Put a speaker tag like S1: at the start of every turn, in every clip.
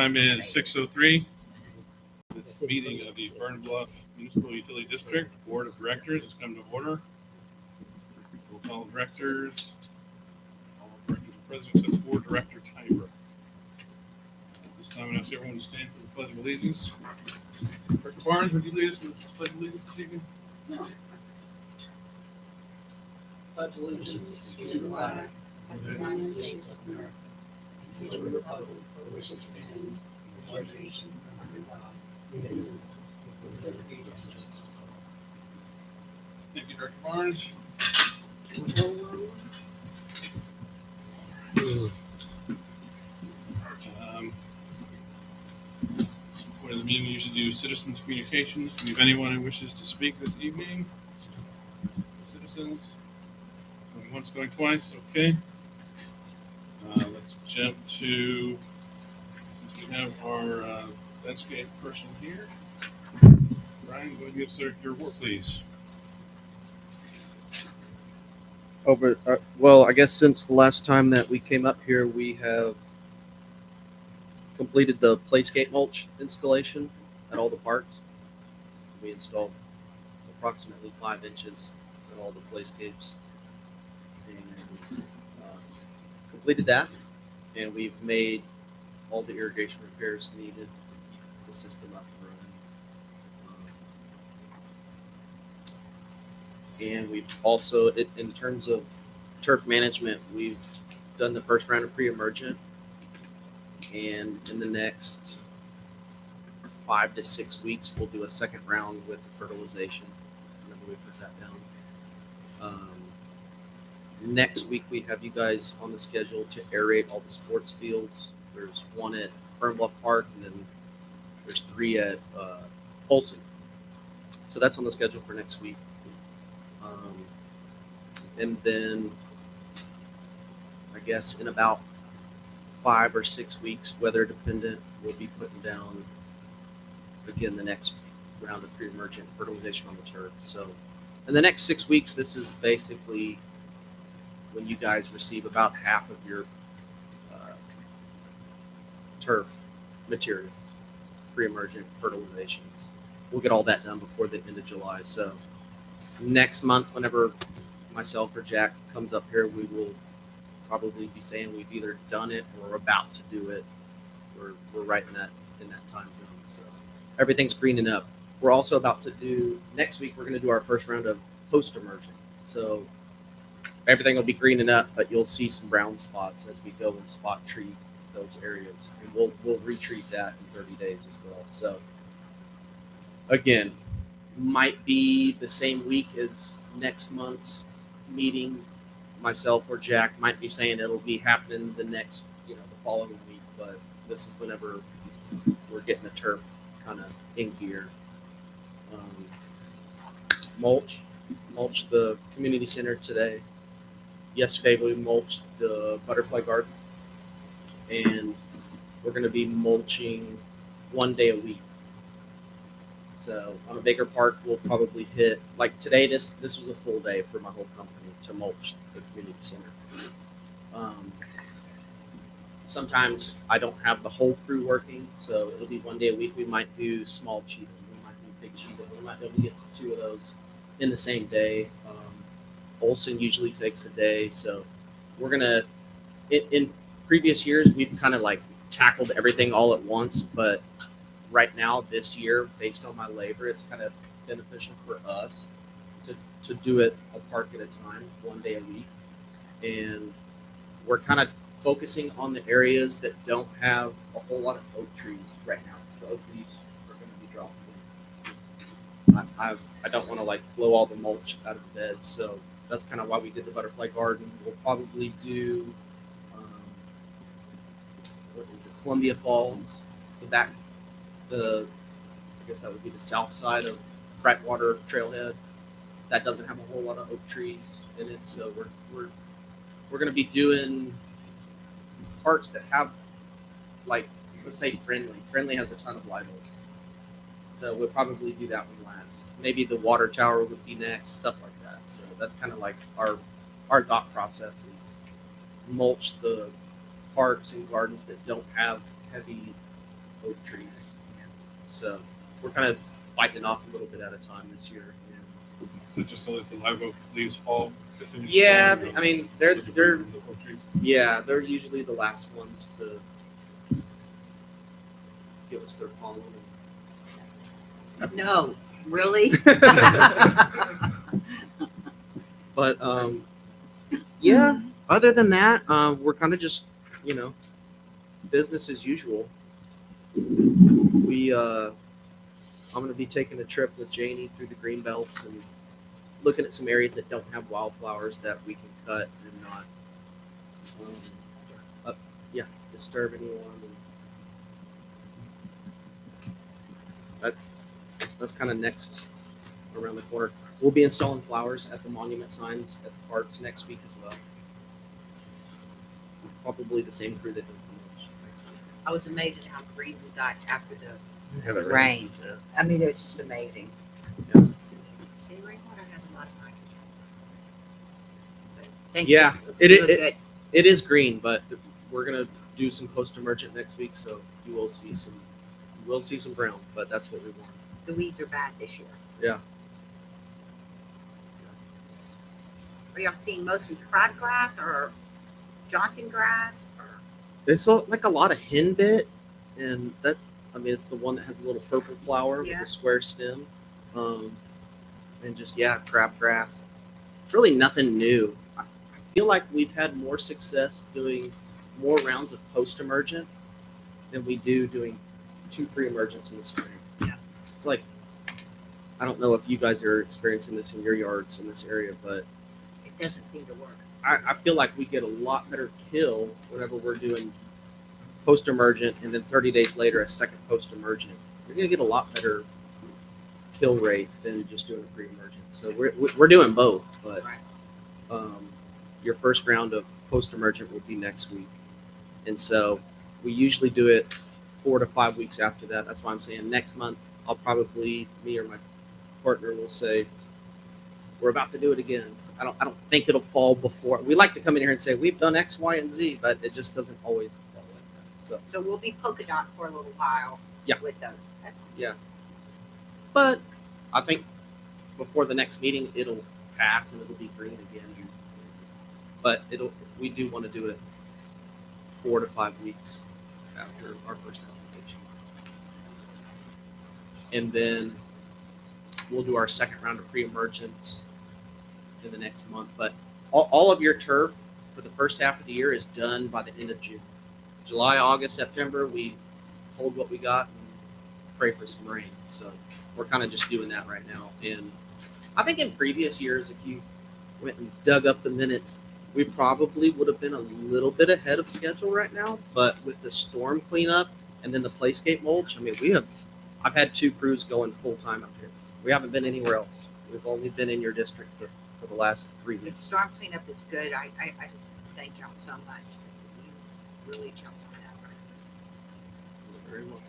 S1: Time is 6:03. This meeting of the Fern Bluff Municipal Utility District Board of Directors has come to order. We'll call directors. All directors and presidents of the board, Director Tiber. This time I ask everyone to stand for the Pledge of Allegiance. Director Barnes, would you lead us in the Pledge of Allegiance this evening?
S2: Pledge allegiance to the flag of the United States of America, and to the republic for which it stands, one nation under God, indivisible, with liberty and justice.
S1: Thank you, Director Barnes. Point of the meeting, we usually do citizens' communications. Do we have anyone who wishes to speak this evening? Citizens? Going once, going twice, okay. Let's jump to, since we have our landscape person here. Brian, go ahead and give us your report, please.
S3: Well, I guess since the last time that we came up here, we have completed the playscape mulch installation at all the parks. We installed approximately 5 inches at all the playscapes and completed that. And we've made all the irrigation repairs needed to keep the system up and running. And we've also, in terms of turf management, we've done the first round of pre-emergent. And in the next 5 to 6 weeks, we'll do a second round with fertilization. Whenever we put that down. Next week, we have you guys on the schedule to aerate all the sports fields. There's one at Fern Bluff Park, and then there's 3 at Olson. So that's on the schedule for next week. And then I guess in about 5 or 6 weeks, weather dependent, we'll be putting down again the next round of pre-emergent fertilization on the turf. So in the next 6 weeks, this is basically when you guys receive about half of your turf materials, pre-emergent fertilizations. We'll get all that done before the end of July. So next month, whenever myself or Jack comes up here, we will probably be saying we've either done it or we're about to do it. We're right in that time zone. So everything's greening up. We're also about to do next week. We're going to do our first round of post-emergent. So everything will be greening up, but you'll see some brown spots as we go and spot treat those areas, and we'll retreat that in 30 days as well. So again, might be the same week as next month's meeting. Myself or Jack might be saying it'll be happening the next, the following week, but this is whenever we're getting the turf kind of in gear. Mulch the community center today. Yesterday we mulched the butterfly garden, and we're going to be mulching 1 day a week. So on a bigger park, we'll probably hit, like today, this was a full day for my whole company to mulch the community center. Sometimes I don't have the whole crew working, so it'll be 1 day a week. We might do small cheetah, we might do big cheetah, we might be able to get to 2 of those in the same day. Olson usually takes a day, so we're gonna, in previous years, we've kind of like tackled everything all at once, but right now, this year, based on my labor, it's kind of beneficial for us to do it a park at a time, 1 day a week. And we're kind of focusing on the areas that don't have a whole lot of oak trees right now. So oak leaves are going to be dropping. I don't want to like blow all the mulch out of the bed. So that's kind of why we did the butterfly garden. We'll probably do Columbia Falls, I guess that would be the south side of Brightwater Trailhead. That doesn't have a whole lot of oak trees in it, so we're going to be doing parks that have, like, let's say Friendly has a ton of live oaks, so we'll probably do that one last. Maybe the water tower would be next, stuff like that. So that's kind of like our thought process is mulch the parks and gardens that don't have heavy oak trees. So we're kind of biting it off a little bit at a time this year.
S1: So just so that the live oak leaves fall? Continue to
S3: Yeah,
S1: fall,
S3: I mean, they're
S1: from the oak trees?
S3: yeah, they're usually the last ones to give us their pollen.
S2: No, really?
S3: But yeah, other than that, we're kind of just, business as usual. I'm going to be taking a trip with Janie through the green belts and looking at some areas that don't have wildflowers that we can cut and not disturb anyone. And that's kind of next around the corner. We'll be installing flowers at the monument signs at the parks next week as well. Probably the same crew that does the mulch next week.
S2: I was amazed at how green we got after the
S4: Yeah, the
S2: rain.
S4: Yeah.
S2: I mean, it's just amazing.
S3: Yeah.
S2: See, rainwater has a lot of nitrogen. But thank
S3: Yeah,
S2: you.
S3: it
S2: You look
S3: is.
S2: good.
S3: It is green, but we're gonna do some post-emergent next week, so you will see some brown. But that's what we want.
S2: The weeds are bad this year.
S3: Yeah.
S2: Are y'all seeing mostly crabgrass or Johnson grass? Or
S3: It's like a lot of henbit, and it's the one that has a little purple flower with
S2: Yeah.
S3: a square stem, and just crabgrass. It's really nothing new. I feel like we've had more success doing more rounds of post-emergent than we do doing 2 pre-emergents in the spring.
S2: Yeah.
S3: It's like, I don't know if you guys are experiencing this in your yards in this area, but
S2: it doesn't seem to work.
S3: I feel like we get a lot better kill whenever we're doing post-emergent and then 30 days later a second post-emergent. You're going to get a lot better kill rate than just doing a pre-emergent. So we're doing both, but
S2: Right.
S3: your first round of post-emergent will be next week. And so we usually do it 4 to 5 weeks after that. That's why I'm saying next month, me or my partner will say, we're about to do it again. So I don't think it'll fall before. We like to come in here and say, we've done X, Y, and Z, but it just doesn't always fall like that. So,
S2: So we'll be polka dot for a little while.
S3: Yeah.
S2: With those. That's-
S3: but I think before the next meeting, it'll pass and it'll be green again. But we do want to do it 4 to 5 weeks after our first application. And then we'll do our second round of pre-emergents in the next month. But all of your turf for the first half of the year is done by the end of June. July, August, September, we hold what we got and pray for some rain. So we're kind of just doing that right now. And I think in previous years, if you went and dug up the minutes, we probably would have been a little bit ahead of schedule right now. But with the storm cleanup and then the playscape mulch, I mean, I've had 2 crews going full time up here. We haven't been anywhere else. We've only been in your district for the last 3
S2: The
S3: weeks.
S2: storm cleanup is good. I just thank y'all so much. You really jumped on that.
S3: Very well.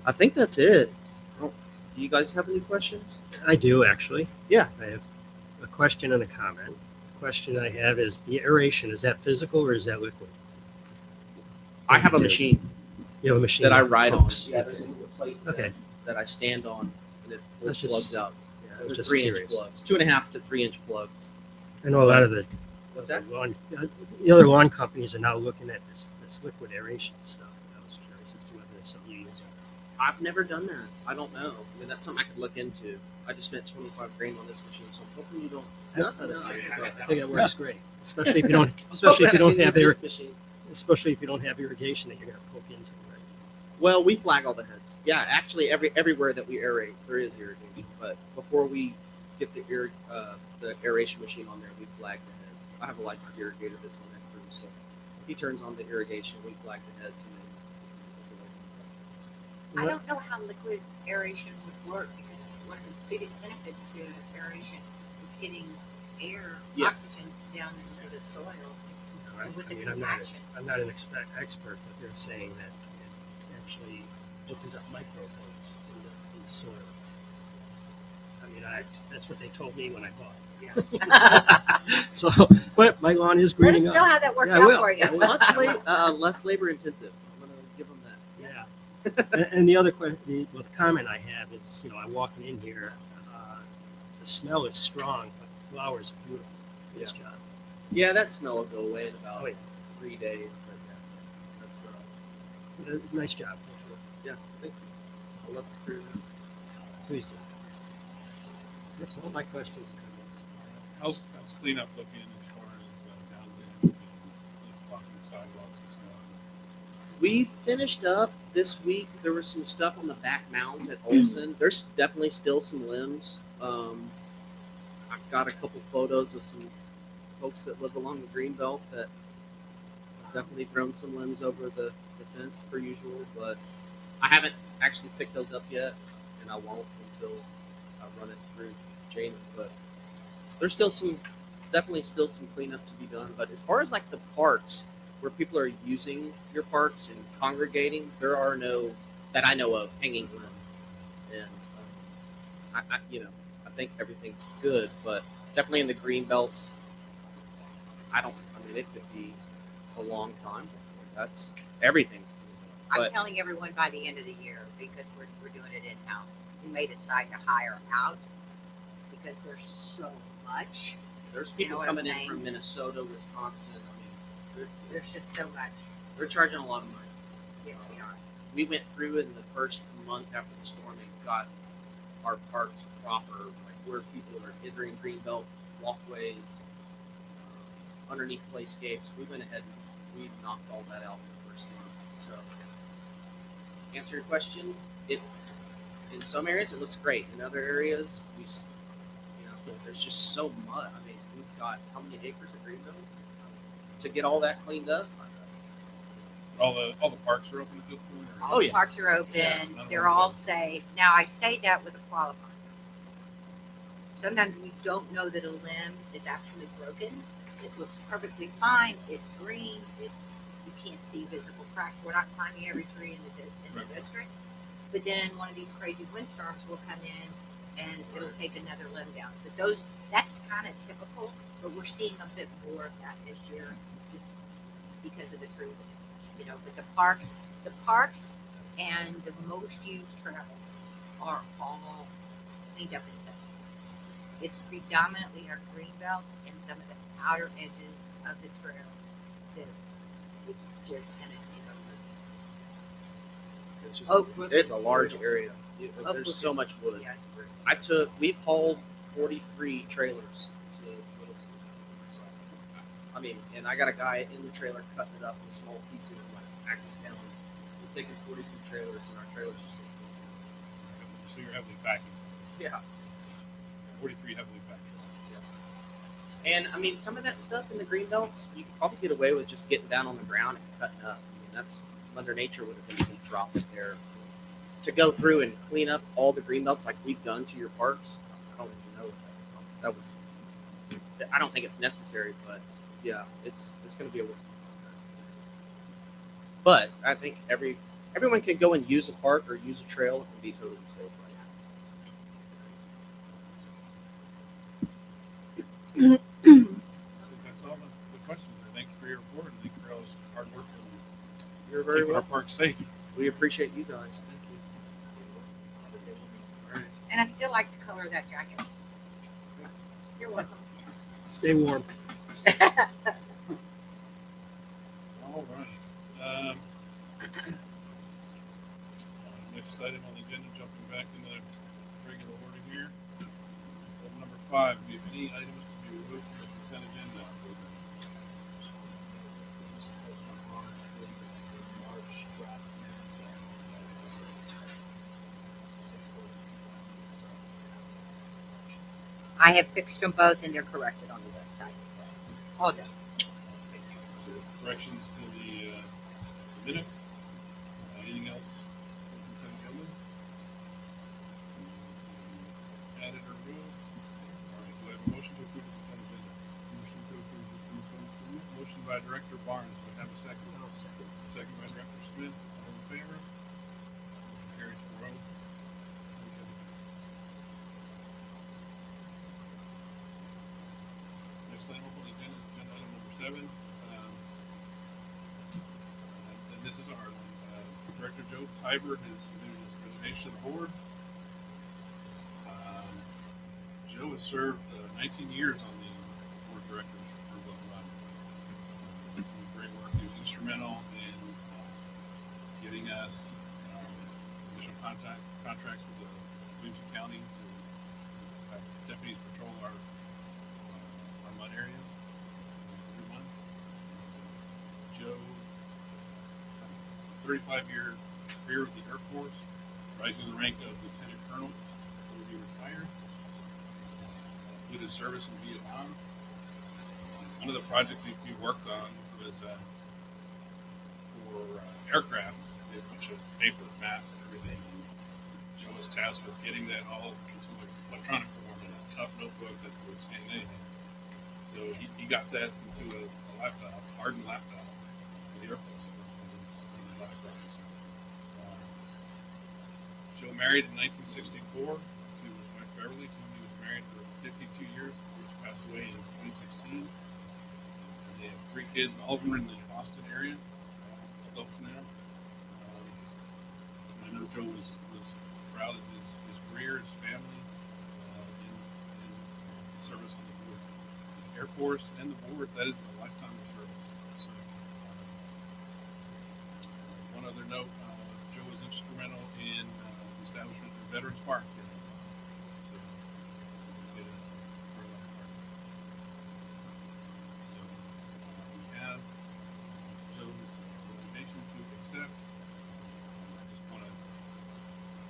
S3: I think that's it. Do you guys have any questions?
S4: I do actually.
S3: Yeah.
S4: I have a question and a comment. The question I have is the aeration, is that physical or is that liquid?
S3: I have a
S4: Okay.
S3: machine
S4: You have a machine
S3: that I ride on.
S4: pumps.
S3: Yeah, there's a little plate
S4: Okay.
S3: that I stand on, and it
S4: That's
S3: plugs
S4: just-
S3: out.
S4: Yeah, I
S3: They're
S4: was just
S3: 3-inch
S4: curious.
S3: plugs, 2.5 to 3-inch plugs.
S4: I know a lot of the
S3: What's that?
S4: the other lawn companies are now looking at this liquid aeration stuff. I was curious as to whether that's something you use.
S3: I've never done that. I don't know. I mean, that's something I could look into. I just spent $25,000 on this machine, so I'm hoping you don't.
S4: I think it works great, especially if you don't have
S3: this machine.
S4: especially if you don't have irrigation that you're going to poke into. Right?
S3: Well, we flag all the heads. Yeah, actually, everywhere that we aerate, there is irrigation. But before we get the aeration machine on there, we flag the heads. I have a licensed irrigator that's on that crew, so he turns on the irrigation, we flag the heads, and then.
S2: I don't know how liquid aeration would work because one of the biggest benefits to aeration is getting air,
S3: Yeah.
S2: oxygen down into the soil.
S4: Right?
S2: With
S4: I
S2: the
S4: mean, I'm not an expert, but they're saying that it actually opens up microbes in the soil. I mean, that's what they told me when I bought
S2: Yeah.
S4: it. So, but my lawn is
S2: Let us
S4: greening
S2: know
S4: up.
S2: how that worked
S4: Yeah, I
S2: out
S4: will.
S2: for you.
S3: It's much less labor intensive. I'm gonna give them that.
S4: And the other question, the comment I have is, I'm walking in here, the smell is strong, but the flowers are beautiful. Nice job.
S3: Yeah, that smell will go away in about
S4: Oh, yeah.
S3: 3 days, but yeah, that's
S4: Nice job. Thank you.
S3: yeah. Thank you. I love the crew.
S4: Please do. That's all my questions and comments.
S1: How's cleanup looking as far as downlimbs and blocking sidewalks and stuff?
S3: We finished up this week. There was some stuff on the back mounds at Olson. There's definitely still some limbs. I've got a couple photos of some folks that live along the green belt that have definitely thrown some limbs over the fence per usual, but I haven't actually picked those up yet, and I won't until I run it through Jane. But there's definitely still some cleanup to be done. But as far as like the parks where people are using your parks and congregating, there are no that I know of hanging limbs, and I think everything's good, but definitely in the green belts, I mean, it could be a long time before that's everything's clean.
S2: I'm
S3: But
S2: telling everyone by the end of the year because we're doing it in-house. We may decide to hire out because there's so much.
S3: there's
S2: You know
S3: people
S2: what I'm
S3: coming in
S2: saying?
S3: from Minnesota, Wisconsin. I mean,
S2: There's just so much.
S3: they're charging a lot of money.
S2: Yes, we are.
S3: We went through in the first month after the storm and got our parks proper, like where people are entering greenbelt walkways, underneath playscapes. We went ahead and we knocked all that out in the first month. So, answer your question, it in some areas it looks great. In other areas, there's just so much. I mean, we've got how many acres of greenbelts to get all that cleaned up?
S1: All the parks are open at this point? Or?
S2: All
S3: Oh,
S2: the
S3: yeah.
S2: parks are open.
S1: Yeah, none of
S2: They're
S1: them
S2: all
S1: closed.
S2: safe. Now, I say that with a qualifier. Sometimes we don't know that a limb is actually broken. It looks perfectly fine. It's green. You can't see visible cracks. We're not climbing every tree in the
S1: Right.
S2: district. But then one of these crazy windstorms will come in and it'll take another limb down. But that's kind of typical. But we're seeing a bit more of that this year, just because of the tree damage. But the parks and the most used trails are all cleaned up and safe. It's predominantly our green belts and some of the outer edges of the trails that it's just going to take
S3: It's just
S2: Oakbrook
S3: it's
S2: is
S3: a large
S2: brutal.
S3: area.
S2: over.
S3: There's so much wood.
S2: Yeah, it's brutal.
S3: We've hauled 43 trailers to Wilson. So, I mean, and I got a guy in the trailer cutting it up in small pieces and like packing it down. We're taking 43 trailers and our trailers are sitting.
S1: So you're heavily packing.
S3: Yeah.
S1: 43 heavily packed.
S3: And I mean, some of that stuff in the green belts, you could probably get away with just getting down on the ground and cutting up. I mean, that's Mother Nature would have been dropped it there. To go through and clean up all the green belts like we've done to your parks, I don't even know what that would. I don't think it's necessary, but yeah, it's going to be a work. But I think everyone can go and use a park or use a trail and be totally safe right now.
S1: So that's all the questions. Thank you for your report and thank you for all this hard work and
S3: You're very
S1: keeping our
S3: welcome.
S1: parks safe.
S3: We appreciate you guys. Thank you. All right.
S2: And I still like the color of that jacket. You're welcome.
S4: Stay warm.
S1: All right. Next item on the agenda, jumping back into the regular order here. Item number 5, we have any items to be removed from the consent agenda.
S2: I have fixed them both and they're corrected on the website. All done.
S1: So corrections to the minutes. Anything else on the consent agenda? Added or removed? All right, do I have a motion to approve the consent agenda? Motion to approve the consent agenda. Motion by Director Barnes. Do I have a second?
S4: I'll second.
S1: Second by Director Smith. All in favor? Motion carries 4-0. Next item up on the agenda is agenda item number 7. And this is a hard one. Director Joe Tiber has submitted his resignation to the board. Joe has served 19 years on the board of directors for Fern Bluff. Doing great work. He was instrumental in getting us initial contracts with the Williamson County to have deputies patrol our mud areas every month. Joe, 35-year career with the Air Force, rising to the rank of Lieutenant Colonel before he retired. With his service in Vietnam. One of the projects he worked on was for aircraft. They had a bunch of paper, maps, and everything. Joe was tasked with getting that all into electronic form in a tough notebook that would withstand anything. So he got that into a laptop, hardened laptop, for the Air Force. In his last project. Joe married in 1964 to his wife Beverly, to whom he was married for 52 years before he passed away in 2016. And they have 3 kids, and all of them are in the Austin area, adults now. I know Joe was proud of his career, his family, in service on the board. The Air Force and the board, that is a lifetime of service. So, one other note, Joe was instrumental in the establishment of Veterans Park. We have Joe's resignation to accept. I just want to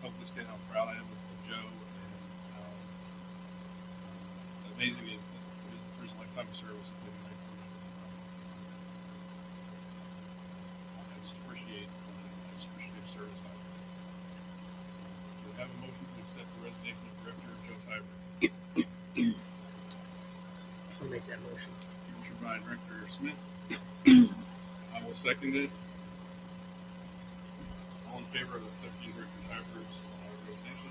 S1: publicly state how proud I am of Joe and how amazing he is for his lifetime of service. I just appreciate his service. So we have a motion to accept the resignation of Director Joe Tiber.
S4: I'll make that motion.
S1: Motion by Director Smith. I will second it. All in favor of accepting Director Tiber's resignation?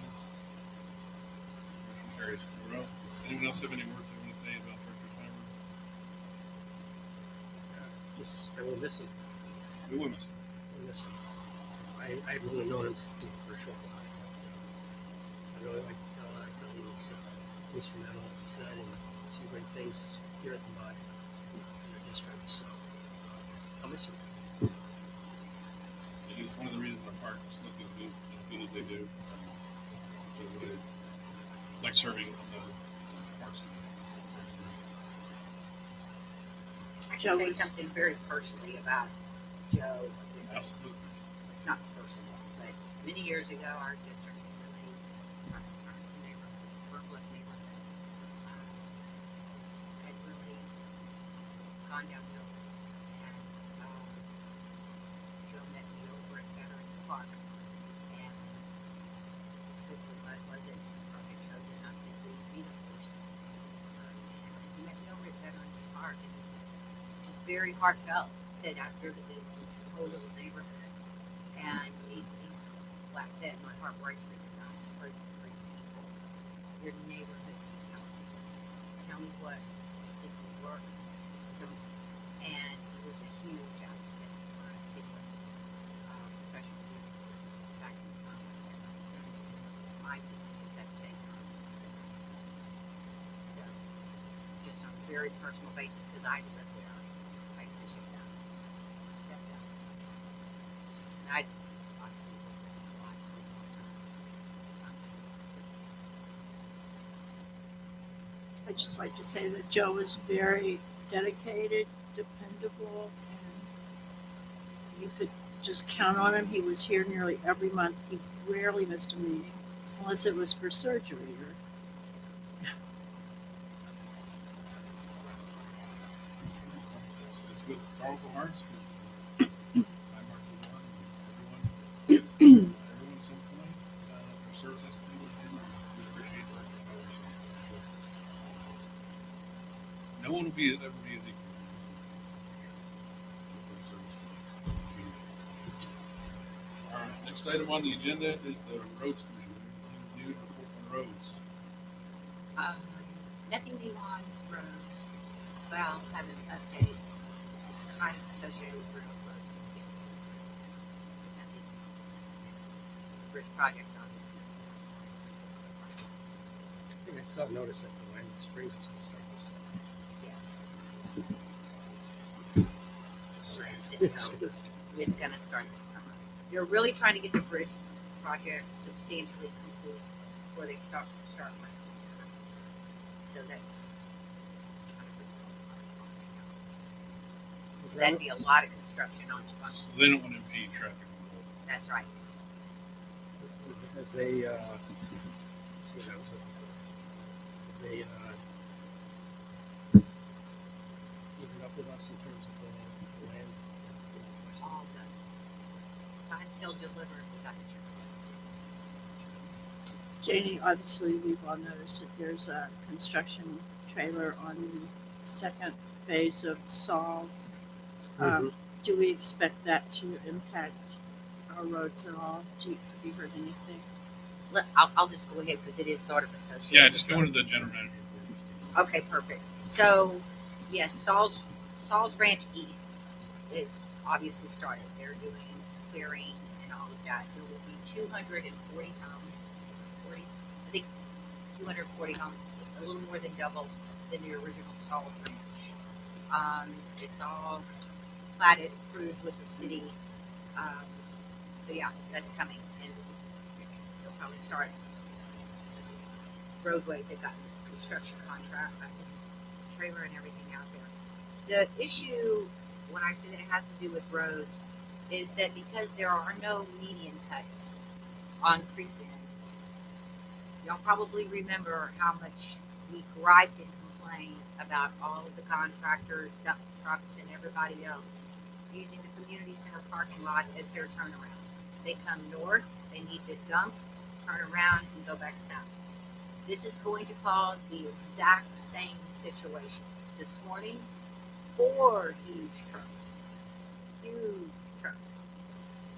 S1: Motion carries 4-0. Does anyone else have any words they want to say about Director Tiber?
S4: Just, I will miss him.
S1: We will miss him.
S4: I miss him. I've really known him for a short while. I really like the fellow. I thought he was instrumental, like you said, and some great things here at the mud in the district. So I'll miss him.
S1: It is one of the reasons our parks look as good as they do. So really like serving on the parks.
S2: I
S5: Joe
S2: can say
S5: was-
S2: something very personally about Joe.
S1: Absolutely.
S2: It's not personal, but many years ago, our district had really, our neighborhood, Fern Bluff neighborhood, had really gone downhill. And Joe met me over at Veterans Park, and because the mud wasn't, or had chosen not to be the first. He met me over at Veterans Park, and just very heartfelt. Said after this whole little neighborhood, and he's flat said, my heart breaks when you're not for people. Your neighborhood needs help. Tell me what if you work. And he was a huge advocate for us. He was professional leader back in the time. My feeling is that same time. So just on a very personal basis, because I live there, I appreciate that. Step down. And I obviously work with a lot of people.
S5: I'd just like to say that Joe was very dedicated, dependable, and you could just count on him. He was here nearly every month. He rarely missed a meeting, unless it was for surgery or.
S1: It's with sorrowful hearts. My heart is one. Everyone at some point, their service has to be with him. We appreciate that. No one will ever be as equal. All right, next item on the agenda is the roads commission. New report on roads.
S2: Nothing new on roads, but I'll have an update. It's kind of associated with roads. Nothing bridge project on this.
S4: I think I saw a notice that the Land Springs is going to start this summer.
S2: Yes.
S4: Just saying.
S2: Yes,
S4: It's gonna start this
S2: It's gonna start this summer. They're really trying to get the bridge project substantially complete before they start working these roads. So that's kind of what's going on right now. That'd be a lot of construction on
S1: So
S2: Swanson.
S1: they don't want to impede traffic.
S2: That's right.
S4: Have they, let's see what I was looking for. Have they, keeping up with us in terms of the land?
S2: All done. Signed, sealed, delivered. We got the check.
S5: Janie, obviously, we've all noticed that there's a construction trailer on the second phase of Saul's. Do we expect that to impact our roads at all? Have you heard anything?
S2: I'll just go ahead because it is sort of associated.
S1: Yeah, just
S2: with
S1: go into the
S2: roads.
S1: general manager report.
S2: Okay, perfect. So, yes, Saul's Ranch East is obviously started. They're doing clearing and all of that. There will be 240 homes. 240 homes. It's a little more than double than the original Saul's Ranch. It's all platted, approved with the city. So yeah, that's coming, and they'll probably start roadways. They've got construction contract, trailer, and everything out there. The issue when I say that it has to do with roads is that because there are no median cuts on Creek Bend, y'all probably remember how much we griped and complained about all of the contractors, dump trucks, and everybody else using the community center parking lot as their turnaround. They come north, they need to dump, turn around, and go back south. This is going to cause the exact same situation. This morning, 4 huge trucks,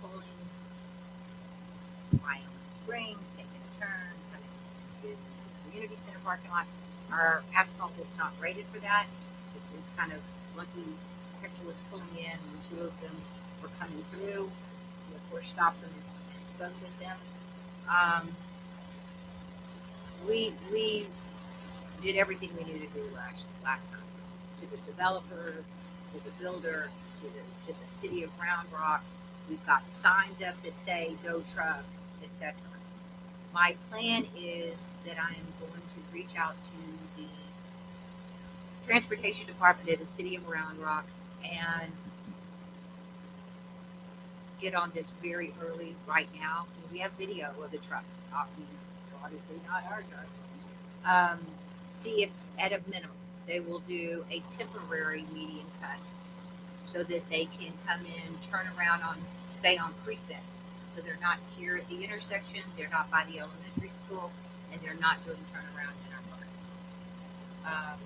S2: pulling Wyoming Springs, taking a turn, coming into the community center parking lot. Our asphalt is not rated for that. It was kind of lucky. Hector was pulling in when 2 of them were coming through. We of course stopped them and spoke with them. We did everything we needed to do last time. To the developer, to the builder, to the city of Round Rock. We've got signs up that say no trucks, etc. My plan is that I am going to reach out to the transportation department of the city of Round Rock and get on this very early right now. We have video of the trucks, obviously not our trucks. See if at a minimum they will do a temporary median cut so that they can come in, turn around stay on Creek Bend. So they're not here at the intersection, they're not by the elementary school, and they're not doing turnarounds in our park.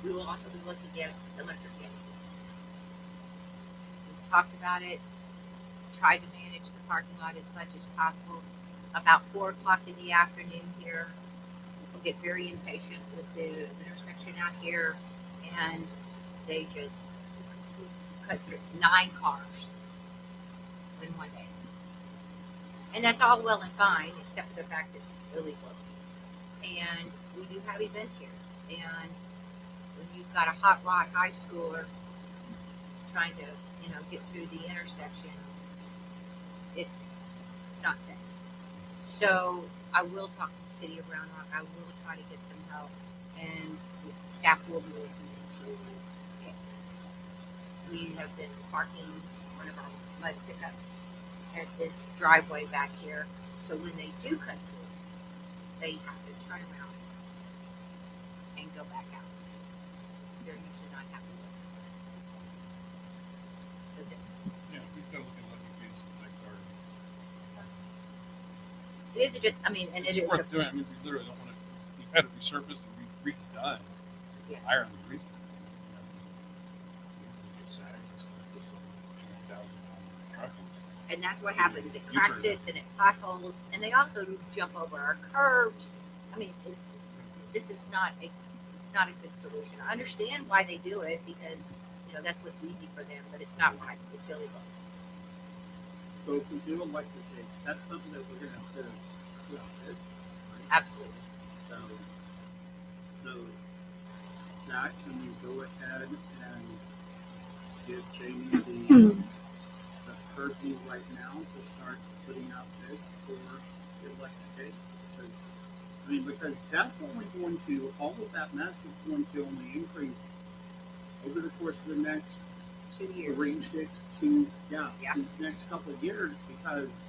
S2: We will also be looking at electric gates. We've talked about it, tried to manage the parking lot as much as possible. About 4 o'clock in the afternoon here, people get very impatient with the intersection out here, and they just cut through 9 cars in one day. And that's all well and fine, except for the fact that it's illegal. And we do have events here. And when you've got a hot rod high schooler trying to, get through the intersection, it's not safe. So I will talk to the city of Round Rock. I will try to get some help, and staff will be looking into gates. We have been parking one of our mud pickups at this driveway back here. So when they do cut through, they have to turn around and go back out. They're usually not happy with it. So
S1: Yeah, we've got to look at electric vehicles in the backyard.
S2: it is just, and it
S1: It's
S2: is.
S1: worth doing. I mean, we literally don't want to. We've had it resurfaced and redone.
S2: Yes.
S1: Iron the reason.
S2: And that's what happens. It cracks it, then it potholes, and they also jump over our curbs. This is it's not a good solution. I understand why they do it because that's what's easy for them, but it's not right. It's illegal. So if we do electric gates, that's something that we're gonna have to put out bids, right?
S6: Absolutely.
S2: So, so Zach, can you go ahead and give Jamie the purview right now to start putting out bids for the electric gates? Because that's only going to, all of that mess is going to only increase over the course of the next
S6: 2 years.
S2: 3, 6, 2,
S6: Yeah.
S2: these next couple of years, because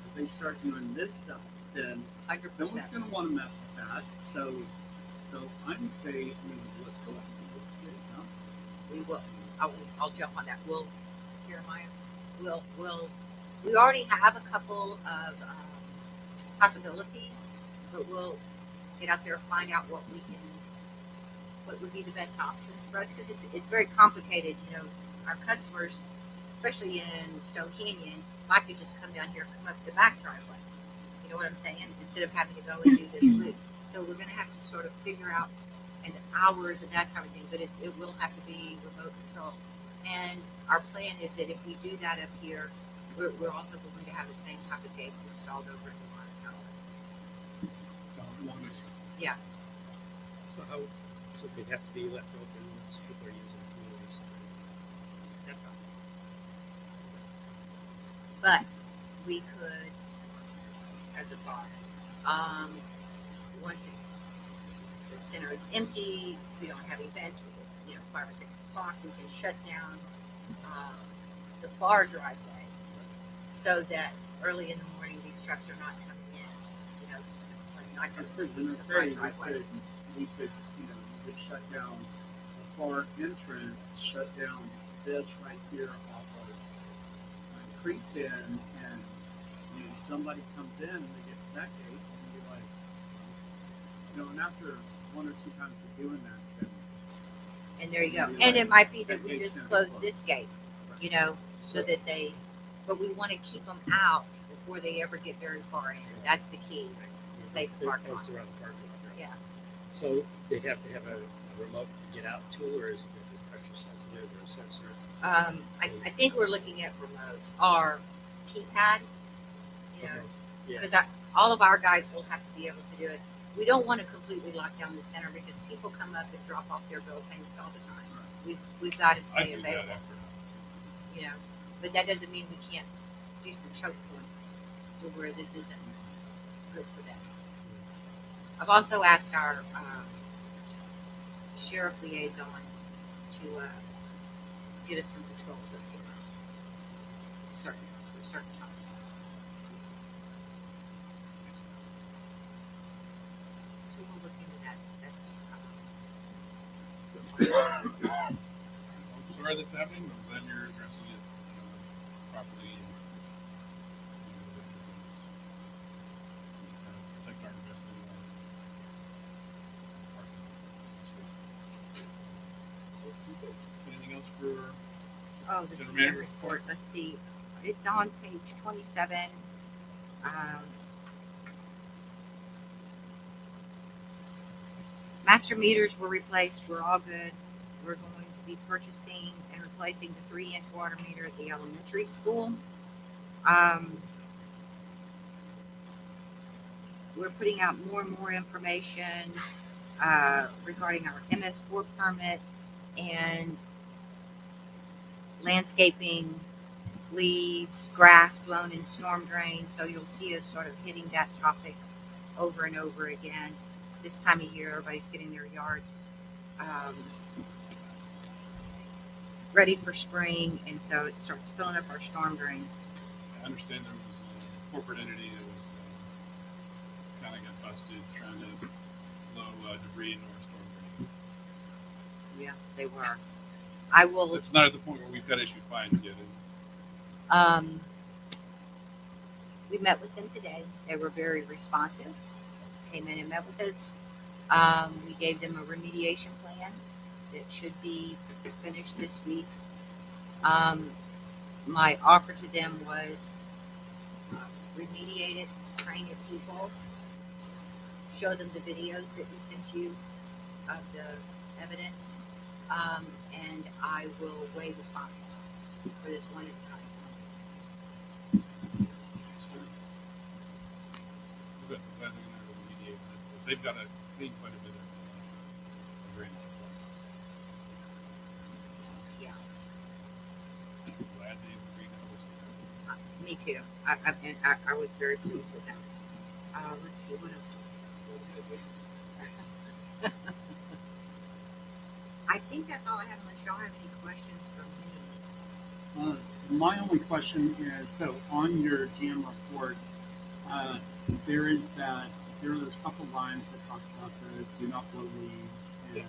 S2: as they start doing this stuff, then
S6: 100%.
S2: no one's going to want to mess with that. So I'm saying, let's go ahead and let's get it done.
S6: We will. I'll jump on that. Jeremiah, we already have a couple of possibilities, but we'll get out there and find out what would be the best options for us, because it's very complicated. Our customers, especially in Stone Canyon, like to just come down here, come up the back driveway. You know what I'm saying? Instead of having to go and do this loop. So we're going to have to sort of figure out and hours and that kind of thing, but it will have to be remote control. And our plan is that if we do that up here, we're also going to have the same type of gates installed over in the water tower. Yeah.
S4: So they'd have to be left open once people are using the community center.
S6: That's right. But we could, as a thought, once the center is empty, we don't have events, 5 or 6 o'clock, we can shut down the far driveway so that early in the morning these trucks are not coming in, not
S2: As
S6: going
S2: far
S6: to use
S2: as
S6: the
S2: I
S6: far
S2: say,
S6: driveway.
S2: we could shut down the far entrance, shut down this right here off of Creek Bend, and somebody comes in and they get to that gate and be like, and after 1 or 2 times of doing that, then
S6: And there you go.
S2: Maybe
S6: And
S2: like
S6: it might be that
S2: that
S6: we
S2: gate's
S6: just
S2: gonna be
S6: close
S2: closed.
S6: this gate,
S2: Right.
S6: so that but we want to keep them out before they ever get very far in. That's the key to save the
S4: They're
S6: parking lot.
S4: close around the parking lot. Right?
S6: Yeah.
S4: So they have to have a remote to get out tool, or is it going to be pressure sensitive or a sensor?
S6: I think we're looking at remotes or keypad,
S4: Okay. Yeah.
S6: because all of our guys will have to be able to do it. We don't want to completely lock down the center because people come up and drop off their bill payments all the time. We've got to
S1: I
S6: stay
S1: do that
S6: available,
S1: after.
S6: but that doesn't mean we can't do some choke points to where this isn't good for them. I've also asked our sheriff liaison to get us some patrols up here certain times. So we'll look into that. That's
S1: I'm sorry that's happening, but I'm glad you're addressing it properly and protect our investment. Anything else for?
S6: Oh, the
S1: General
S6: GM
S1: manager
S6: report, let's see, it's on page 27. Master meters were replaced, we're all good. We're going to be purchasing and replacing the 3-inch water meter at the elementary school. We're putting out more and more information regarding our MS4 permit and landscaping, leaves, grass blown in storm drains. So you'll see us sort of hitting that topic over and over again. This time of year, everybody's getting their yards ready for spring, and so it starts filling up our storm drains.
S1: I understand there was a corporate entity that was kind of got busted trying to blow debris into our storm drain.
S6: Yeah, they were. I will.
S1: It's not at the point where we've got to issue fines yet. Is it?
S6: We met with them today. They were very responsive. Came in and met with us. We gave them a remediation plan that should be finished this week. My offer to them was remediate it, train your people, show them the videos that we sent you of the evidence, and I will waive the fines for this one at a time.
S1: because they've got to clean quite a bit of drainage.
S6: Yeah,
S1: Glad they agreed to help us with
S6: me too. I was very pleased with that. Let's see what else. I think that's all I have. Unless y'all have any questions for me.
S2: My only question is, so on your GM report, there are those couple lines that talk about the do not blow leaves and
S6: Yes.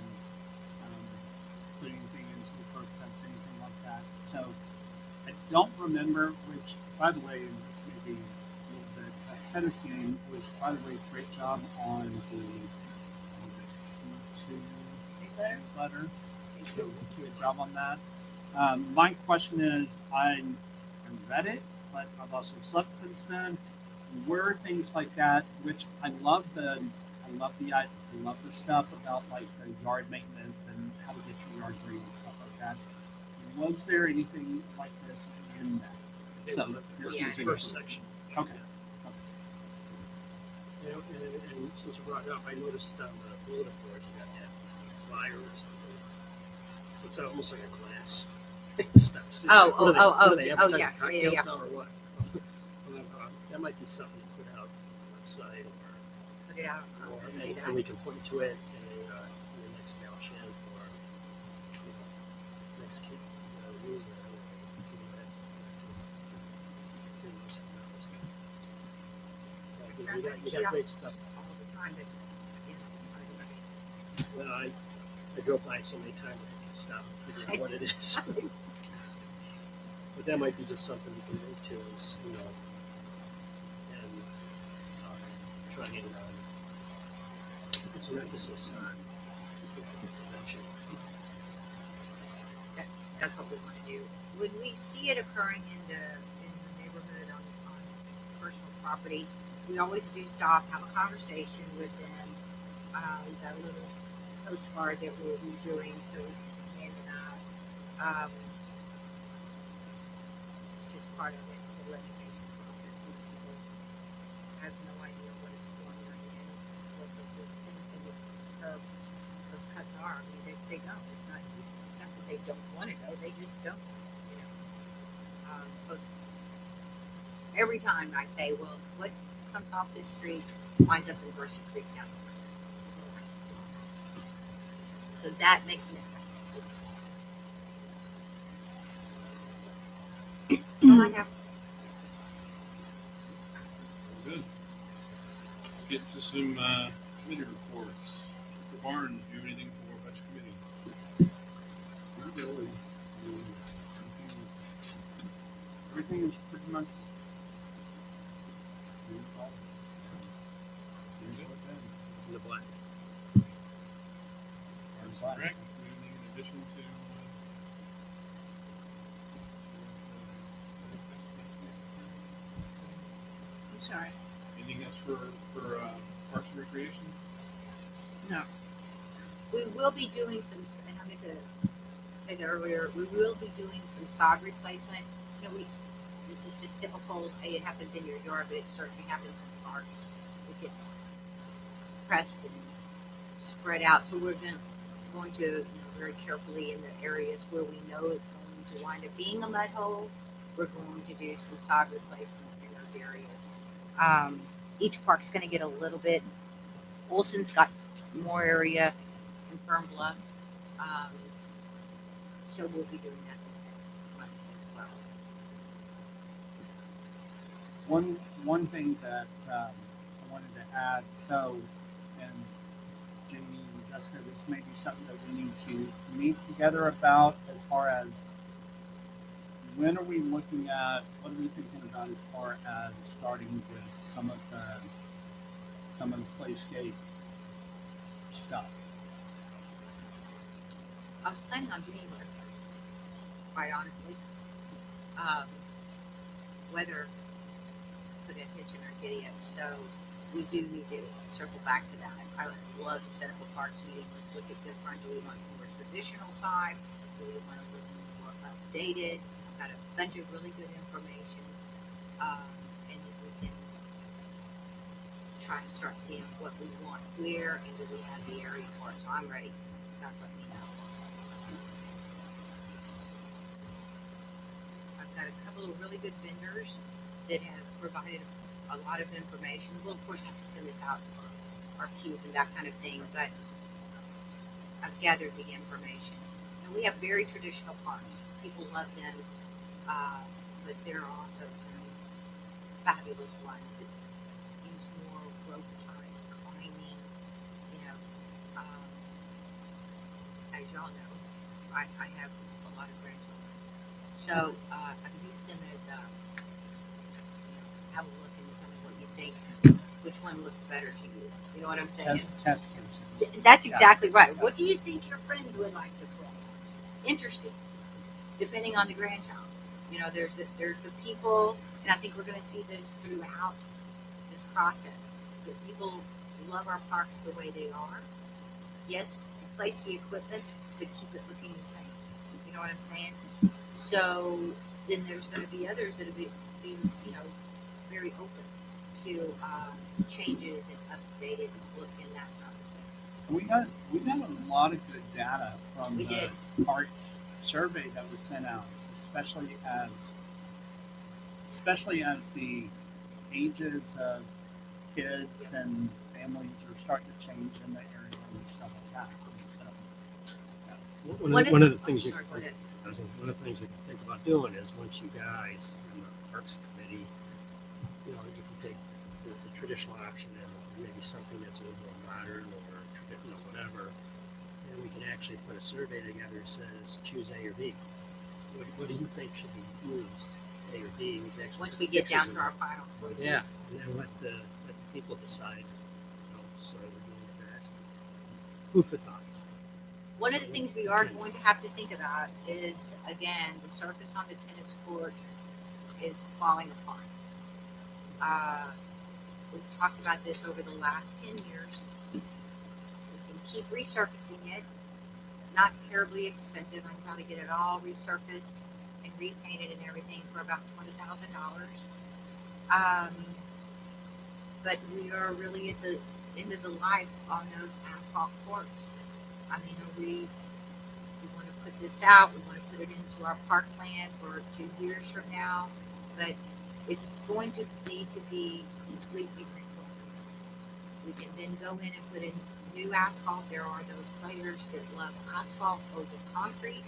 S2: put anything into the curb cuts, anything like that. So I don't remember, which, by the way, and this may be a little bit ahead of game, which, by the way, great job on the, what was it, Q2 newsletter.
S6: Thank
S2: So
S6: you.
S2: good job on that. My question is, I read it, but I've also slept since then. Were things like that, which I love the stuff about like the yard maintenance and how to get your yard green and stuff like that. Was there anything like this in that?
S4: It
S2: So,
S4: was the
S2: here's
S6: Yeah.
S2: the
S4: first section.
S2: Okay.
S4: You know, and since you brought it up, I noticed on the bulletin board you got that flyer or something. It's almost like a glass stuff.
S6: Oh,
S4: They
S6: yeah,
S4: advertise
S6: yeah.
S4: cocktails now or what? Well, that might be something to put out on the website,
S6: Put it out.
S4: or
S6: Do that.
S4: and we can point to it in the next MailChimp or next newsletter. You got great stuff.
S6: All the time, but
S4: Well, I drove by so many times I had to stop and figure out what it is. But that might be just something we can link to, is, and try and put some emphasis on prevention.
S6: that's what we want to do. When we see it occurring in the neighborhood on personal property, we always do stop, have a conversation with them. We've got a little postcard that we'll be doing, so we can hand it out. This is just part of it, the whole education process. Most people have no idea what a storm drain is, what the things in the curb, those cuts are. I mean, they don't. It's not that they don't want to know. They just don't. You know. But every time I say, well, what comes off this street winds up in Brushy Creek now. So that makes an impact. All I have.
S1: Good. Let's get to some committee reports. Mr. Barnes, do you have anything for budget committee?
S2: Not really. Everything is pretty much same as always. Here's what then.
S4: In the black.
S2: Here's
S1: Correct.
S2: what.
S1: Do you have anything in addition to?
S5: I'm sorry.
S1: Anything else for Parks and Recreation?
S5: No.
S6: We will be doing some, and I meant to say that earlier. We will be doing some sod replacement. You know, this is just typical. Hey, it happens in your yard, but it certainly happens in parks. It gets pressed and spread out. So we're going to very carefully in the areas where we know it's going to wind up being a mud hole. We're going to do some sod replacement in those areas. Each park's going to get a little bit. Olson's got more area in Fern Bluff. So we'll be doing that this next month as well.
S2: One thing that I wanted to add, so, and Jamie and Jessica, this may be something that we need to meet together about as far as when are we looking at, what are we thinking about as far as starting with some of the playscape stuff?
S6: I was planning on being there, quite honestly. Weather put a hitch in our giddy up, so we do need to circle back to that. I would love to set up a parks meeting. Let's look at different. Do we want more traditional time? Do we want to look more updated? Got a bunch of really good information, and then we can try to start seeing what we want where, and do we have the area for it. So I'm ready. Guys, let me know. I've got a couple of really good vendors that have provided a lot of information. We'll of course have to send this out for RFQs and that kind of thing, but I've gathered the information. And we have very traditional parks. People love them, but there are also some fabulous ones that use more rope time, climbing, you know. As y'all know, I have a lot of grandchildren. So I've used them as have a look and tell me what you think. Which one looks better to you? You know what I'm saying?
S2: Test cases.
S6: That's exactly right. What do you think your friends would like to play? Interesting. Depending on the grandchild. You know, there's the people, and I think we're going to see this throughout this process. That people love our parks the way they are. Yes, replace the equipment, but keep it looking the same. You know what I'm saying? So then there's going to be others that will be you know, very open to changes and updated look in that kind of thing.
S2: We got a lot of good data from
S6: We
S2: the
S6: did.
S2: arts survey that was sent out, especially as the ages of kids and families are starting to change in the area and stuff like that. So,
S4: One of the things
S6: oh,
S4: you
S6: sorry, go ahead.
S4: one of the things you can think about doing is once you guys in the Parks Committee, you know, you can take the traditional option and maybe something that's a little more modern or traditional, whatever, and we can actually put a survey together that says choose A or B. What do you think should be used, A or B? We can actually
S6: Once
S4: put
S6: we get down
S4: pictures
S6: to our final choices.
S3: Yeah.
S4: and then let the people decide. You know, so we're doing what they're asking. Food for thought.
S6: One of the things we are going to have to think about is, again, the surface on the tennis court is falling apart. We've talked about this over the last 10 years. We can keep resurfacing it. It's not terribly expensive. I can probably get it all resurfaced and repainted and everything for about $20,000. But we are really at the end of the life on those asphalt courts. I mean, we want to put this out. We want to put it into our park plan for 2 years from now, but it's going to need to be completely replaced. We can then go in and put in new asphalt. There are those players that love asphalt over concrete,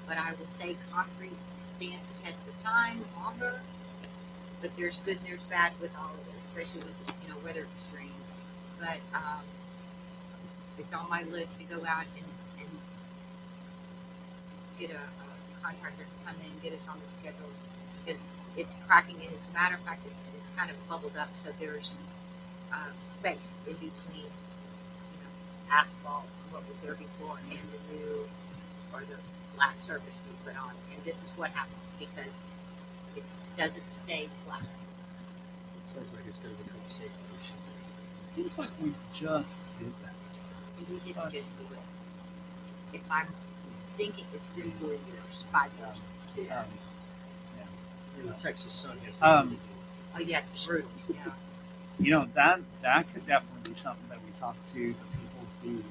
S6: but I will say concrete stands the test of time longer. But there's good and there's bad with all of it, especially with weather extremes. But it's on my list to go out and get a contractor to come in and get us on the schedule because it's cracking. And as a matter of fact, it's kind of bubbled up, so there's space in between, asphalt, what was there before, and the new or the last surface we put on. And this is what happens because it doesn't stay flat.
S4: It sounds like it's going to become a safety issue.
S2: it seems like we just did that.
S6: And we didn't just do it. If I'm thinking, it's been 4 years, 5 years.
S2: Um,
S4: And the Texas sun has
S2: Um,
S6: Oh yeah, it's brutal. Yeah.
S2: that could definitely be something that we talk to the people who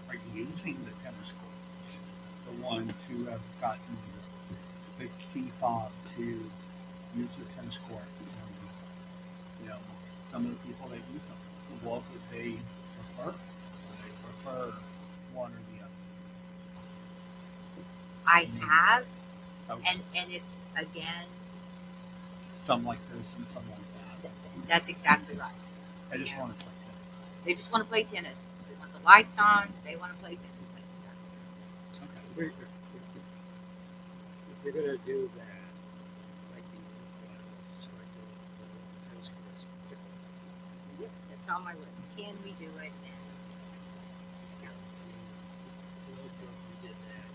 S2: are using the tennis courts, the ones who have gotten the key fob to use the tennis courts, and some of the people that use them, what would they prefer? Would they prefer one or the
S6: I have,
S2: other? Okay.
S6: and it's again,
S2: Some like this and some like that.
S6: that's exactly right.
S2: I just
S6: Yeah.
S2: want to play tennis.
S6: They just want to play tennis. They want the lights on. They want to play tennis. That's exactly
S2: Okay.
S4: If we're going to do that, like the start doing the tennis courts.
S6: right. That's on my list. Can we do it? And, yeah.
S4: We did that.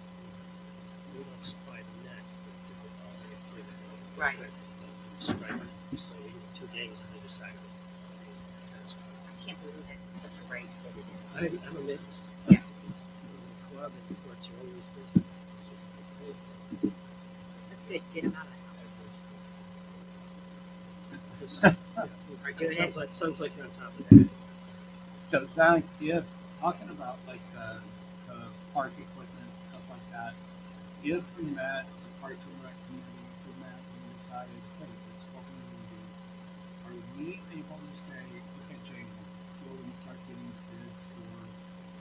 S4: We don't supply the net.
S6: Right.
S4: Stripe. So we do 2 games on either side of the tennis court.
S6: I can't believe that's such a rate that it is.
S4: I'm amazed.
S6: Yeah.
S4: The club and the courts are always busy. It's just like,
S6: That's good. Get them out of the house.
S4: Just,
S6: Are doing
S4: sounds
S6: it.
S4: like you're on top of that.
S2: So Zach, if talking about like the park equipment, stuff like that, if we met the Parks and Rec committee, if we met and we decided, hey, this is what we want to do, are we able to say, okay, Jane, go and start getting bids for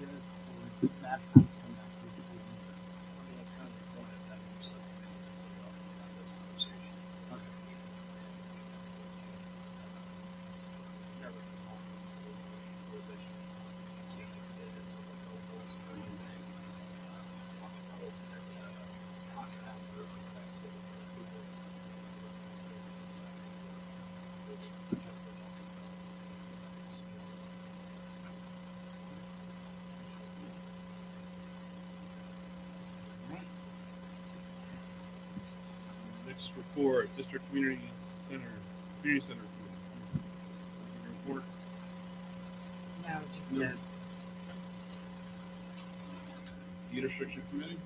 S2: this, or does that have to come back to the board member?
S3: I mean, that's kind of the point of having your subcommittees, is so you all can have those conversations.
S2: Okay.
S3: Never come home to revision, see the bids or proposals or anything. As long as the ultimate contract or effective approval.
S1: Next report, District Community Center, Community Center. Report.
S6: No, just
S1: No. Deed Restriction Committee.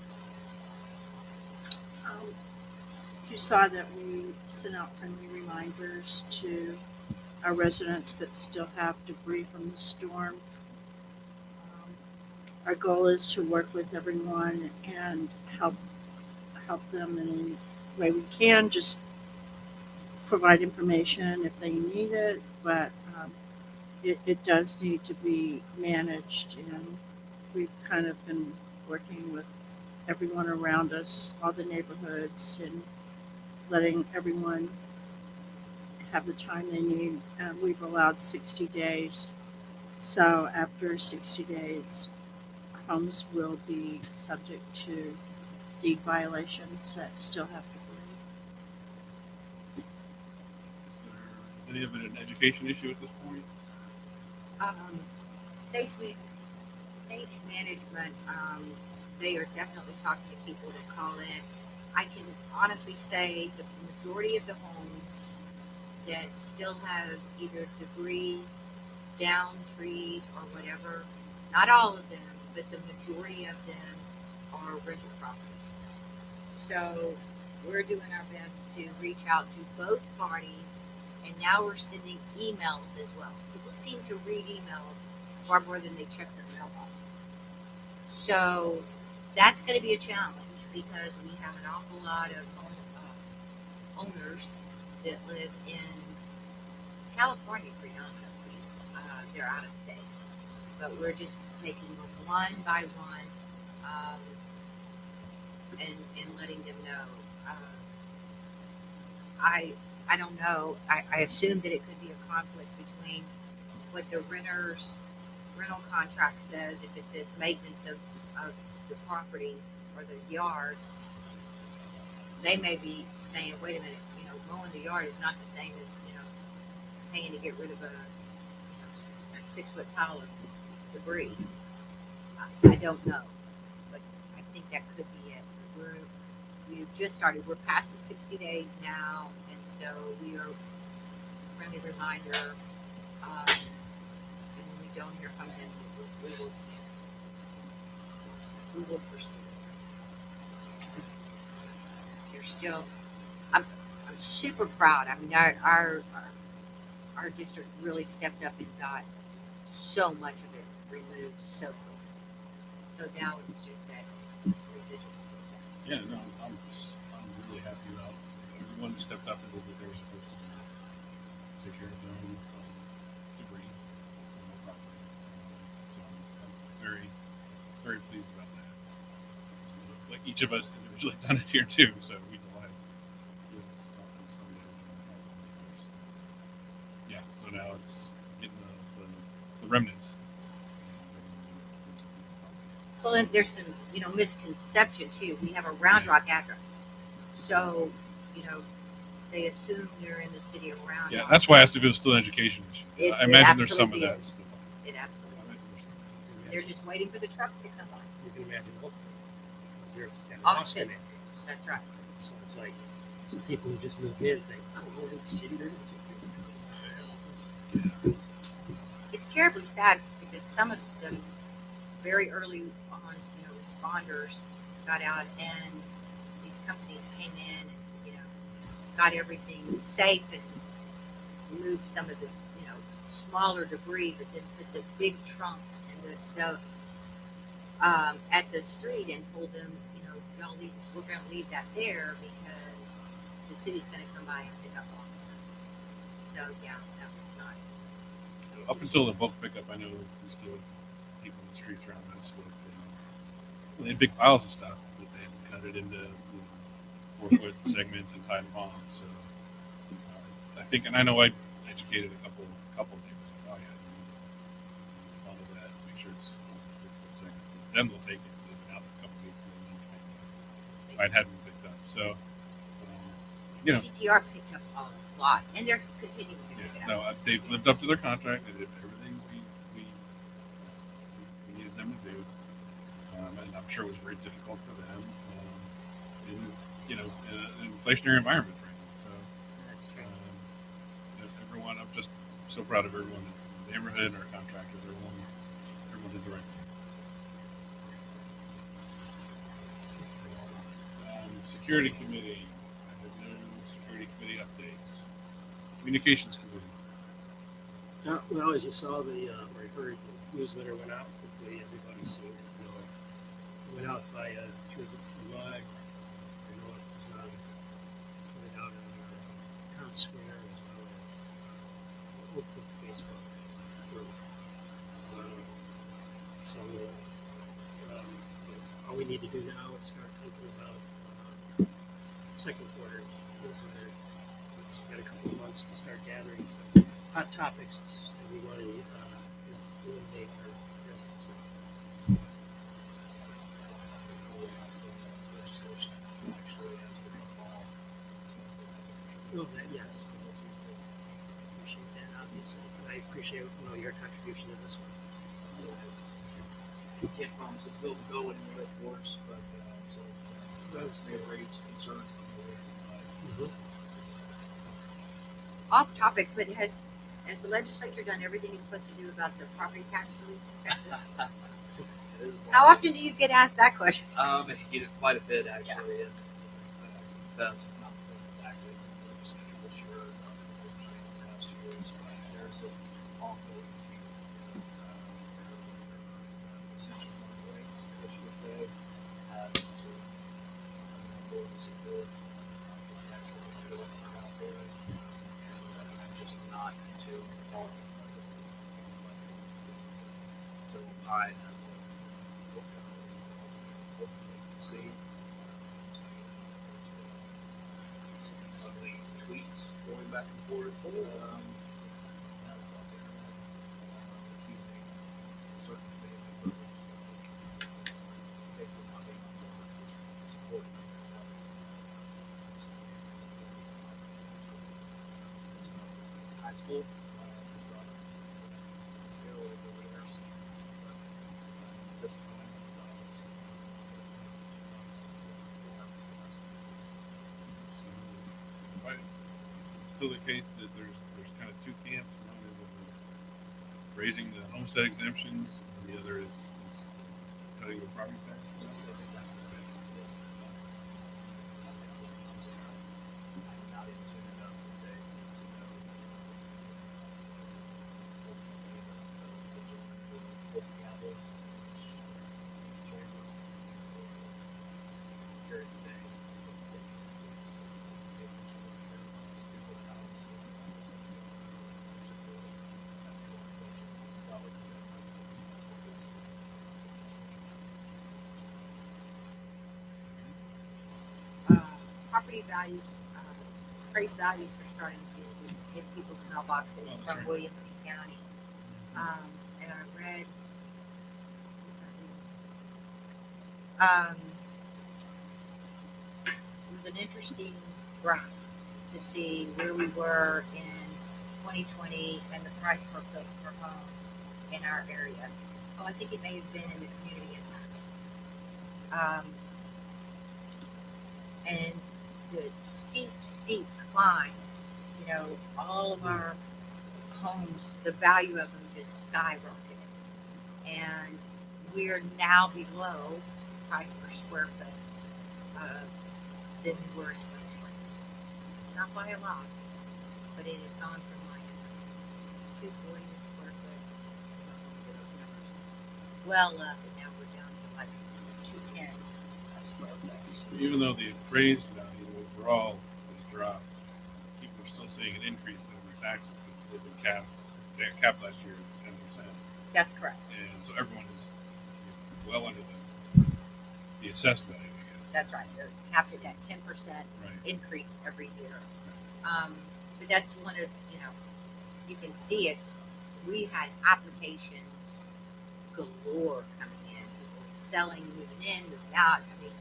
S5: You saw that we sent out friendly reminders to our residents that still have debris from the storm. Our goal is to work with everyone and help them in any way we can. Just provide information if they need it, but it does need to be managed, and we've kind of been working with everyone around us, all the neighborhoods, and letting everyone have the time they need. We've allowed 60 days. So after 60 days, homes will be subject to deed violations that still have debris.
S1: Is any of it an education issue at this point?
S6: Stage, stage management, they are definitely talking to people that call in. I can honestly say the majority of the homes that still have either debris, down trees, or whatever, not all of them, but the majority of them are rental properties. So we're doing our best to reach out to both parties, and now we're sending emails as well. People seem to read emails far more than they check their mailbox. So that's going to be a challenge because we have an awful lot of owners that live in California predominantly. They're out of state, but we're just taking them one by one and letting them know. I don't know. I assume that it could be a conflict between what the rental contract says. If it says maintenance of the property or the yard, they may be saying, wait a minute, mowing the yard is not the same as, paying to get rid of a 6-foot pile of debris. I don't know, but I think that could be it. We've just started. We're past the 60 days now, and so we are friendly reminder. And when we don't hear from them, we will pursue it. They're still. I'm super proud. I mean, our district really stepped up and got so much of it removed so quickly. So now it's just that residual.
S1: Yeah, no, I'm really happy about everyone stepped up and did what they were supposed to do. Take care of their own debris on their property. So I'm very, very pleased about that. Like each of us individually done it here too, so we don't have yeah. So now it's getting the remnants.
S6: Well, and there's some, misconception too. We have a Round Rock address, so they assume you're in the city of Round Rock.
S1: Yeah, that's why I asked if it was still an education issue. I imagine there's some of
S6: absolutely
S1: that
S6: is.
S1: still.
S6: It absolutely is. They're just waiting for the trucks to come by.
S4: You can imagine what because there's an
S6: Austin.
S4: Austin areas.
S6: That's right.
S4: So it's like some people who just moved in think, oh, we're in the city.
S6: It's terribly sad because some of them very early on, responders got out and these companies came in and, got everything safe and remove some of the, smaller debris, but then put the big trunks and the at the street and told them, y'all leave, we're going to leave that there because the city's going to come by and pick up all of them. So yeah, that was not.
S1: Up until the bulk pickup, I know we still had people in the streets around us with they had big piles of stuff, but they had cut it into 4-foot segments and tied them on. So I think, and I know I educated a couple neighbors. Oh yeah, all of that. Make sure it's 4-foot segments. Then they'll take it. They've been out for a couple weeks, and then I hadn't picked up. So
S6: CTR picked up a lot, and they're continuing to pick it up.
S1: no, they've lived up to their contract. They did everything we needed them to do, and I'm sure it was very difficult for them. In an inflationary environment, frankly. So
S6: That's true.
S1: everyone, I'm just so proud of everyone in the neighborhood and our contractors. Everyone did the right thing. Security committee. I have no security committee updates. Communications committee.
S4: Well, as you saw, or heard, the newsletter went out. Hopefully, everybody's seen it. It went out by through the mud. I know it was went out on our town square as well as open Facebook group. So all we need to do now is start thinking about second quarter newsletter. So we've got a couple of months to start gathering some hot topics that we want to eliminate our residents with. Oh, that, yes. Appreciate that, obviously. And I appreciate your contribution to this one.
S7: We can't promise this bill to go anywhere, of course, but so may raise concern from the
S6: Off topic, but has the legislature done everything it's supposed to do about the property tax relief in Texas? How often do you get asked that question?
S7: You know, quite a bit actually. And that's not been as active in the legislature this year as in past years, but there's an ongoing few essential ways, I guess you could say, to avoid support the actual bills that are out there, and just not into politics to opine as to what ultimately see. Some ugly tweets going back and forth across the internet, accusing certain family members of basically not being on board for supporting it's high school. Steroids over there. This time,
S1: Right. Is it still the case that there's kind of two camps? One is raising the homestead exemptions, and the other is cutting the property tax?
S7: that's exactly right. I'm not in tune enough to say to know ultimately the gavels each chamber carry the day.
S6: Property values, appraised values are starting to hit people's mailboxes
S1: Oh,
S6: from
S1: sure.
S6: Williamson County. And I read, it was an interesting graph to see where we were in 2020 and the price per foot per home in our area. Oh, I think it may have been in the community impact. And the steep climb, all of our homes, the value of them just skyrocketed. And we're now below price per square foot than we were in 2020. Not by a lot, but it had gone from like 240 a square foot. Get those numbers well up, and now we're down to like 210 a square foot.
S1: Even though the appraised value overall has dropped, people are still seeing an increase in their taxes because they've been capped. They got capped last year at 10%,
S6: That's correct.
S1: and so everyone is well under the assessed value, I guess.
S6: That's right. They're capped at that 10%
S1: Right.
S6: increase every year. But that's one of, you can see it. We had applications galore coming in, people selling, moving in, moving out. I mean,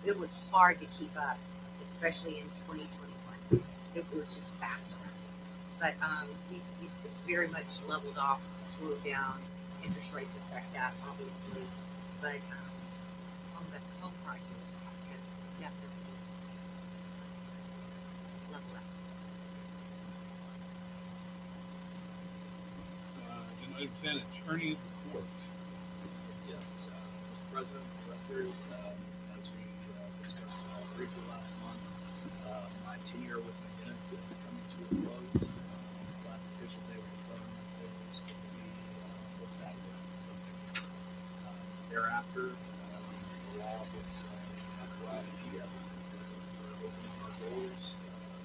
S6: it was hard to keep up, especially in 2021. It was just faster. But it's very much leveled off, slowed down. Interest rates affect that, obviously. But home prices have definitely leveled up.
S1: And item 10, attorney report.
S7: Yes, Mr. President, directors, as we discussed briefly last month, my tenure with McGinnis is coming to a close. Last official day with the firm was going to be this Saturday. Thereafter, the law office provided the evidence that we're opening our doors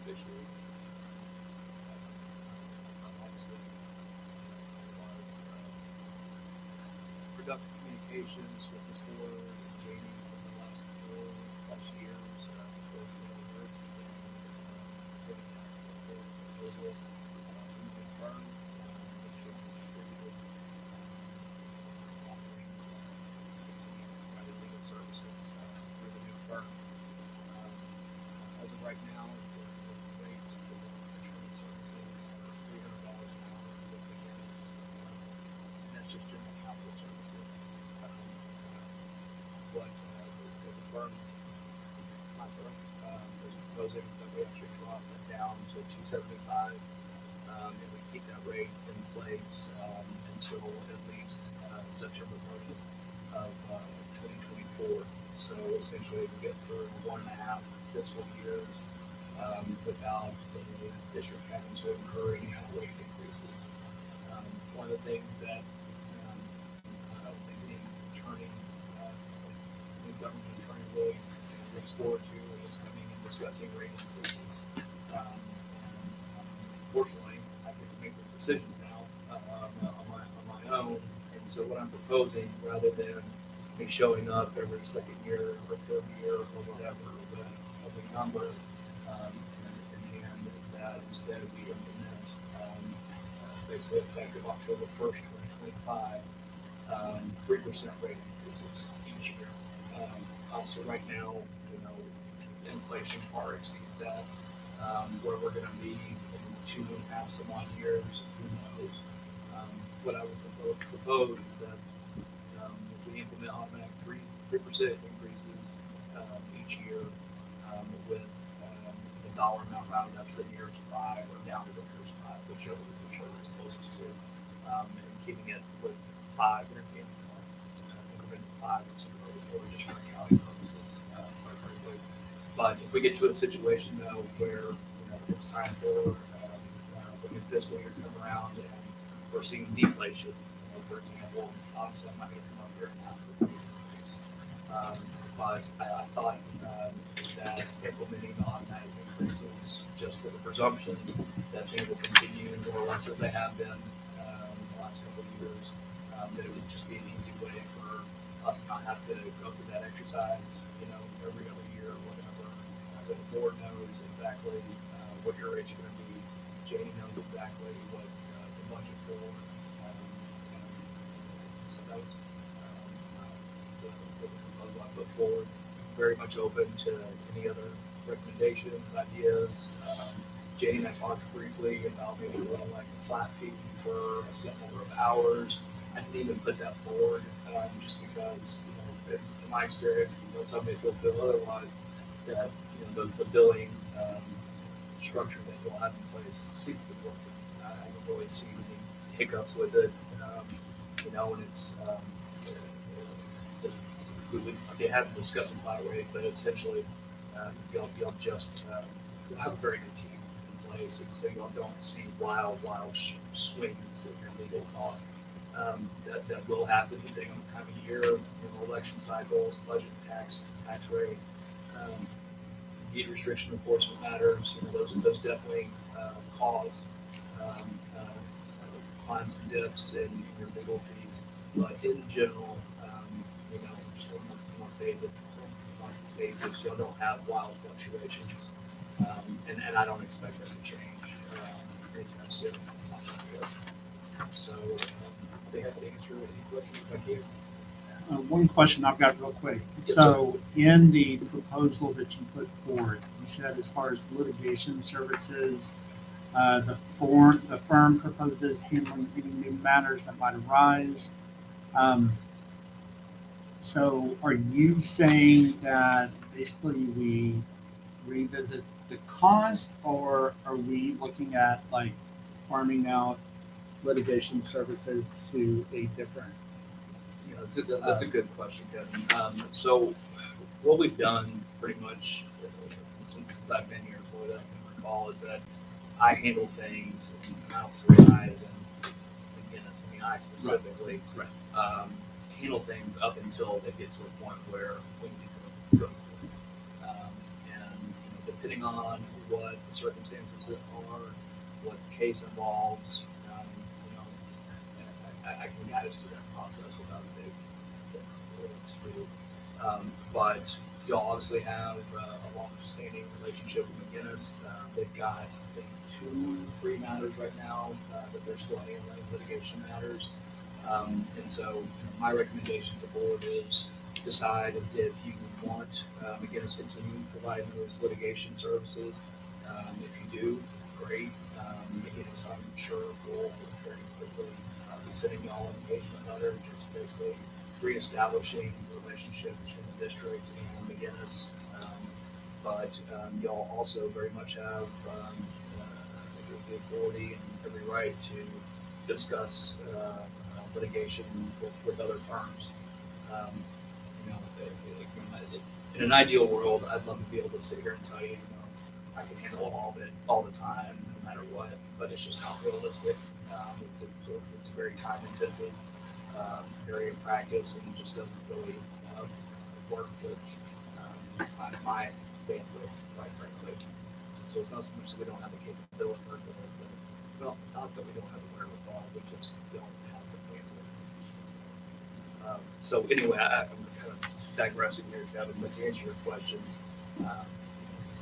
S7: officially. Obviously, a lot of productive communications with this board and Jamie over the last 4+ years, virtually work and getting that proposal from the firm, which is distributed, offering private legal services through the new firm. As of right now, the rates for attorney services are $300 an hour with McGinnis. And that's just general capital services. What the firm, my firm, is proposing is that we actually drop it down to $275, and we keep that rate in place until at least September 30th of 2024. So essentially, we get through 1.5 fiscal years without the district having to incur any rate increases. One of the things that I don't think any attorney, any government attorney really looks forward to is coming and discussing rate increases. And fortunately, I get to make those decisions now on my own. And so what I'm proposing, rather than me showing up every second year or third year or whatever with a number in hand, that instead we implement basically effective October 1st, 2025, 3% rate increases each year. So right now, inflation far exceeds that. Where we're going to be in 2.5 some odd years, who knows? What I would propose is that we implement automatic 3% increases each year with the dollar amount rounded up to the nearest 5 or down to the nearest 5, whichever is closest to, and keeping it with 5 increments of 5 or just for accounting purposes, quite frankly. But if we get to a situation though where it's time for the new fiscal year to come around and we're seeing deflation, for example, obviously I'm not going to come up here and ask for an increase. But I thought that implementing the automatic increases just with the presumption that things will continue more or less as they have been the last couple of years, that it would just be an easy way for us to not have to go through that exercise, every other year or whatever. The board knows exactly what your rates are going to be. Janie knows exactly what the budget for. So that was the proposal I put forward. Very much open to any other recommendations, ideas. Janie and I talked briefly about maybe like a flat fee for a set number of hours. I didn't even put that forward just because, in my experience, some may feel otherwise, that the billing structure that you'll have in place seems to be working. I haven't really seen any hiccups with it, and it's just they haven't discussed a flat rate, but essentially you'll have a very good team in place, and so y'all don't see wild swings in your legal costs. That will happen depending on the time of year, election cycles, budget, tax rate, deed restriction enforcement matters. Those definitely cause um, uh, climbs and dips in your legal fees. But in general, just on a month basis, y'all don't have wild fluctuations, and I don't expect that to change anytime soon. So, I think I can answer any questions if I can.
S2: One question I've got real quick. So in the proposal that you put forward, you said as far as litigation services, the firm proposes handling any new matters that might arise. So are you saying that basically we revisit the cost, or are we looking at like farming out litigation services to a different?
S7: That's a good question, Kevin. So what we've done pretty much since I've been here, for what I can recall, is that I handle things, and I also guys, and again, it's I specifically handle things up until they get to a point where we need to go. And depending on what the circumstances are, what the case involves, I can guide us through that process without a big but y'all obviously have a long-standing relationship with McGinnis. They've got, I think, 2-3 matters right now that they're still handling, litigation matters. And so my recommendation to the board is decide if you want McGinnis to continue providing those litigation services. If you do, great. McGinnis, I'm sure, will very quickly be sending y'all an engagement letter, just basically reestablishing the relationship between the district and McGinnis. But y'all also very much have the authority and every right to discuss litigation with other firms. In an ideal world, I'd love to be able to sit here and tell you, I can handle all of it all the time, no matter what. But it's just not realistic. It's very time intensive, area of practice, and just doesn't really work with my bandwidth, quite frankly. So it's not so much that we don't have the capability, or well, not that we don't have the wherewithal, we just don't have the bandwidth. So anyway, I'm kind of digressing here, Kevin, but to answer your question,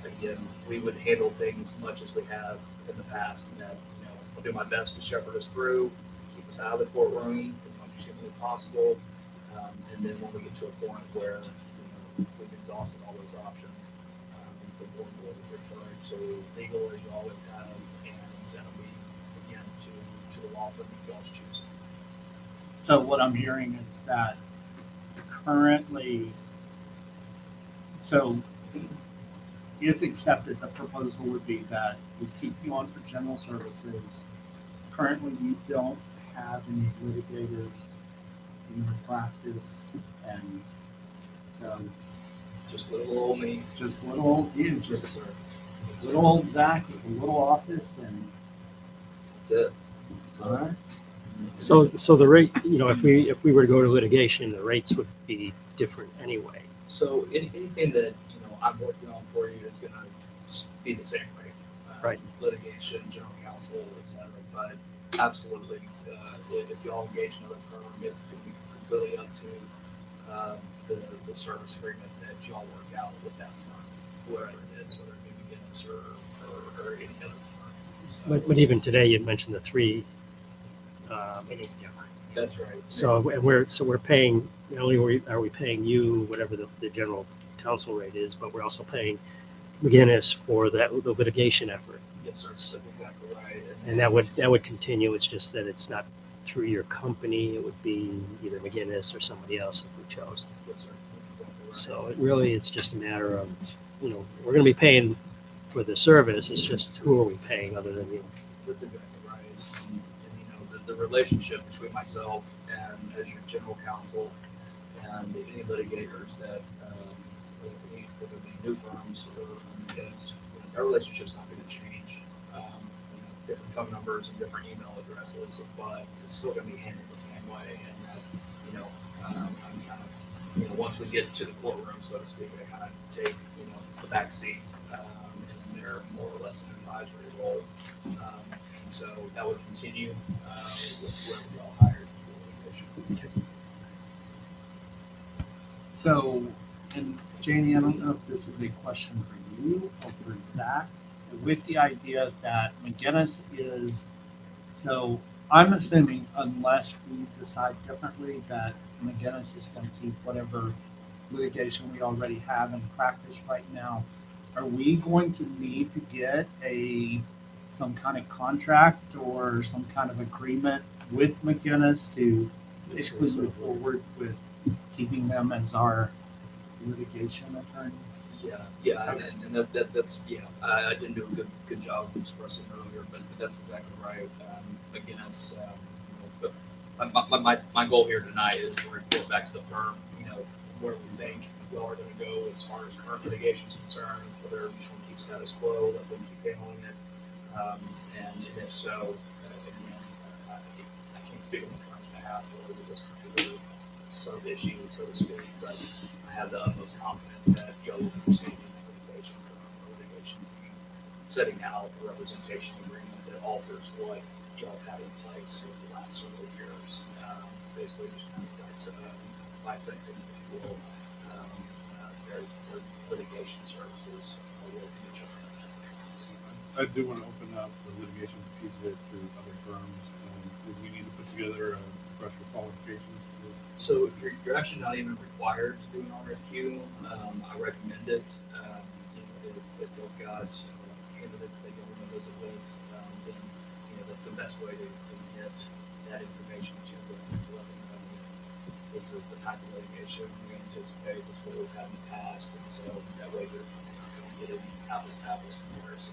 S7: again, we would handle things much as we have in the past, and that I'll do my best to shepherd us through, keep us out of the courtroom as much as humanly possible, and then when we get to a point where we've exhausted all those options, the board will refer to legal as you always have, and then it'll be again to the law firm if y'all's choosing.
S2: So what I'm hearing is that currently, so if accepted, the proposal would be that we keep you on for general services. Currently, you don't have any litigators in your practice, and so
S7: Just little old me.
S2: just little old you, just little old Zach with a little office, and
S7: That's it.
S2: all right.
S4: So the rate, if we were to go to litigation, the rates would be different anyway.
S7: So anything that I'm working on for you is going to be the same rate.
S4: Right.
S7: Litigation, general counsel, etc. But absolutely, if y'all engage another firm, it's going to be completely up to the service agreement that y'all work out with that firm, whoever it is, whether it be McGinnis or any other firm. So,
S4: But even today, you mentioned the three.
S6: It is different.
S7: that's right.
S4: So we're paying, not only are we paying you whatever the general counsel rate is, but we're also paying McGinnis for the litigation effort.
S7: Yes, sir. That's exactly right.
S4: And that would continue. It's just that it's not through your company. It would be either McGinnis or somebody else if we chose.
S7: Yes, sir. That's exactly right.
S4: So it's just a matter of, we're going to be paying for the service. It's just who are we paying other than you?
S7: That's exactly right. And the relationship between myself and as your general counsel and any litigators that whether it be new firms or McGinnis, our relationship's not going to change different phone numbers and different email addresses, but it's still going to be handled the same way. And I'm kind of, once we get to the courtroom, so to speak, I kind of take, the back seat, and they're more or less an advisory role. So that would continue with whoever y'all hired for litigation.
S2: So, and Janie, I don't know if this is a question for you or for Zach, with the idea that McGinnis is, so I'm assuming unless we decide differently that McGinnis is going to keep whatever litigation we already have in practice right now, are we going to need to get some kind of contract or some kind of agreement with McGinnis to basically move forward with keeping them as our litigation attorneys?
S7: Yeah, and that's I didn't do a good job of expressing earlier, but that's exactly right. McGinnis, but my goal here tonight is to report back to the firm, where we think y'all are going to go as far as current litigation is concerned, whether we just want to keep status quo, let them keep handling it, and if so, again, I can't speak on the firm's behalf or this particular sub issue, so to speak, but I have the utmost confidence that y'all will be receiving litigation from our litigation team, setting out a representation agreement that alters what y'all have had in place over the last several years. Basically, just kind of bisecting, if you will, their litigation services with each other.
S1: I do want to open up the litigation piece of it to other firms. Would we need to put together a request for qualifications?
S7: So you're actually not even required to do an RFQ. I recommend it. If you've got candidates that you want to visit with, then that's the best way to get that information to them, to let them know this is the type of litigation we anticipate, this is what we've had in the past, and so that way you're getting apples to apples comparison.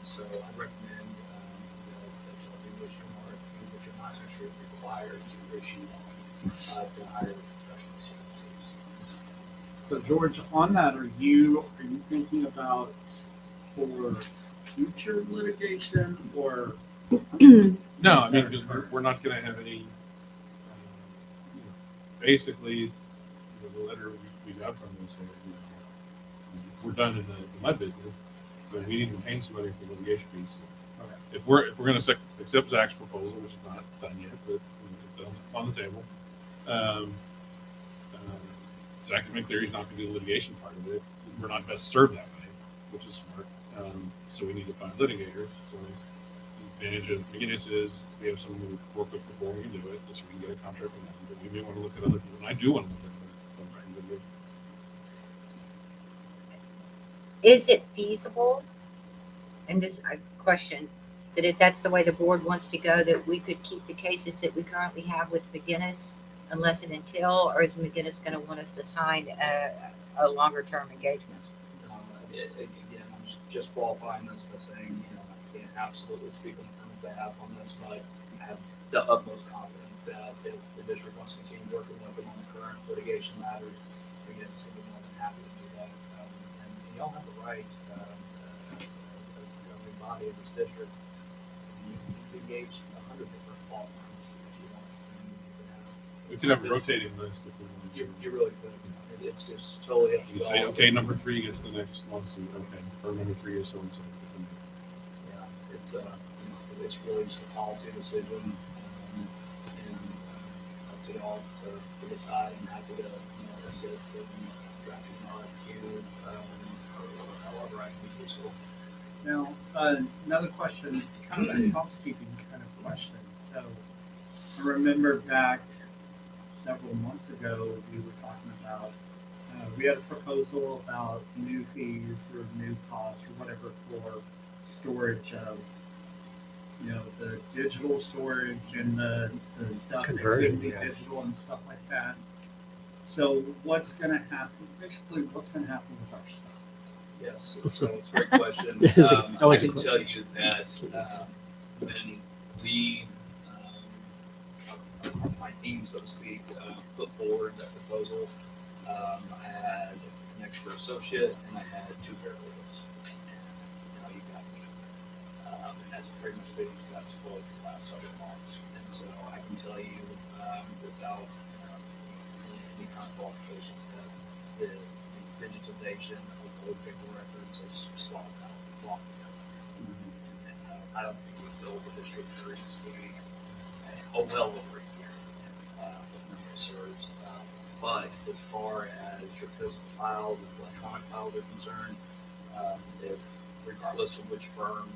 S7: So I recommend that y'all do issue an RFQ, but you're not actually required to issue one to hire professional services.
S2: So George, on that, are you thinking about for future litigation or?
S1: No, I mean, because we're not going to have any. Basically, the letter we got from them said, we're done in my business, so we need to retain somebody for the litigation piece.
S2: Okay.
S1: If we're going to accept Zach's proposal, which is not done yet, but it's on the table. Zach can make clear he's not going to do the litigation part of it. We're not best served that way, which is smart. So we need to find litigators. So the advantage of McGinnis is we have someone we work with before we can do it, so we can get a contract with them. But we may want to look at other people, and I do want to look at other people.
S6: Is it feasible, and this I question, that if that's the way the board wants to go, that we could keep the cases that we currently have with McGinnis unless and until, or is McGinnis going to want us to sign a longer term engagement?
S7: Again, I'm just qualifying this by saying, I can't absolutely speak on the firm's behalf on this, but I have the utmost confidence that if the district wants to continue working with them on the current litigation matters, McGinnis will be more than happy to do that. And y'all have the right, as the governing body of this district, you can engage 100 different law firms if you want.
S1: We could have a rotating list if we want.
S7: You really could. It's just totally up to
S1: You
S7: you.
S1: could say, okay, number 3 gets the next lawsuit. Okay, firm number 3 is so and so.
S7: Yeah, it's really just a policy decision, and up to y'all to decide and happy to assist in drafting an RFQ or however I can be useful.
S2: Now, another question, kind of a housekeeping kind of question. So I remember back several months ago, we were talking about, we had a proposal about new fees or new costs or whatever for storage of, the digital storage and the stuff that couldn't be digital and stuff like that. So what's going to happen, basically what's going to happen with our stuff?
S7: Yes, so it's a great question.
S4: It is always
S7: I
S4: a
S7: can tell you that when we, my team, so to speak, put forward that proposal, I had an extra associate and I had 2 paralegals. And now you got me. That's pretty much been status quo for the last several months. And so I can tell you, without any kind of qualifications, that the digitization of old paper records has slowed down long ago. And I don't think we built the district for instituting well over a year, if memory serves. But as far as your physical files and electronic files are concerned, if regardless of which firm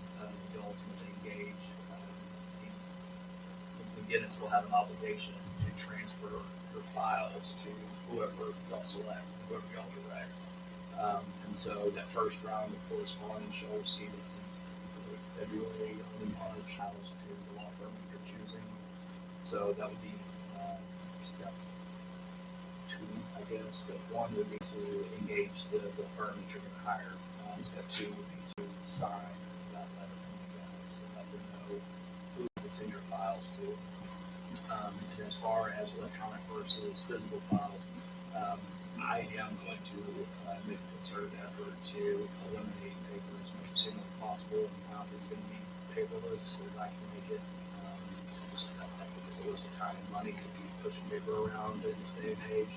S7: you ultimately engage, Guinness will have an obligation to transfer your files to whoever y'all select, whoever y'all direct. And so that first round of correspondence you'll receive in February, early March, house to the law firm you're choosing. So that would be step two, I guess. Step one would be to engage the firm that you're going to hire. Step two would be to sign that letter from you guys and let them know who to send your files to. And as far as electronic versus physical files, I am going to make a concerted effort to eliminate paper as much as humanly possible, and how it's going to be paperless as I can make it. I think it's a waste of time and money to be pushing paper around in this day and age.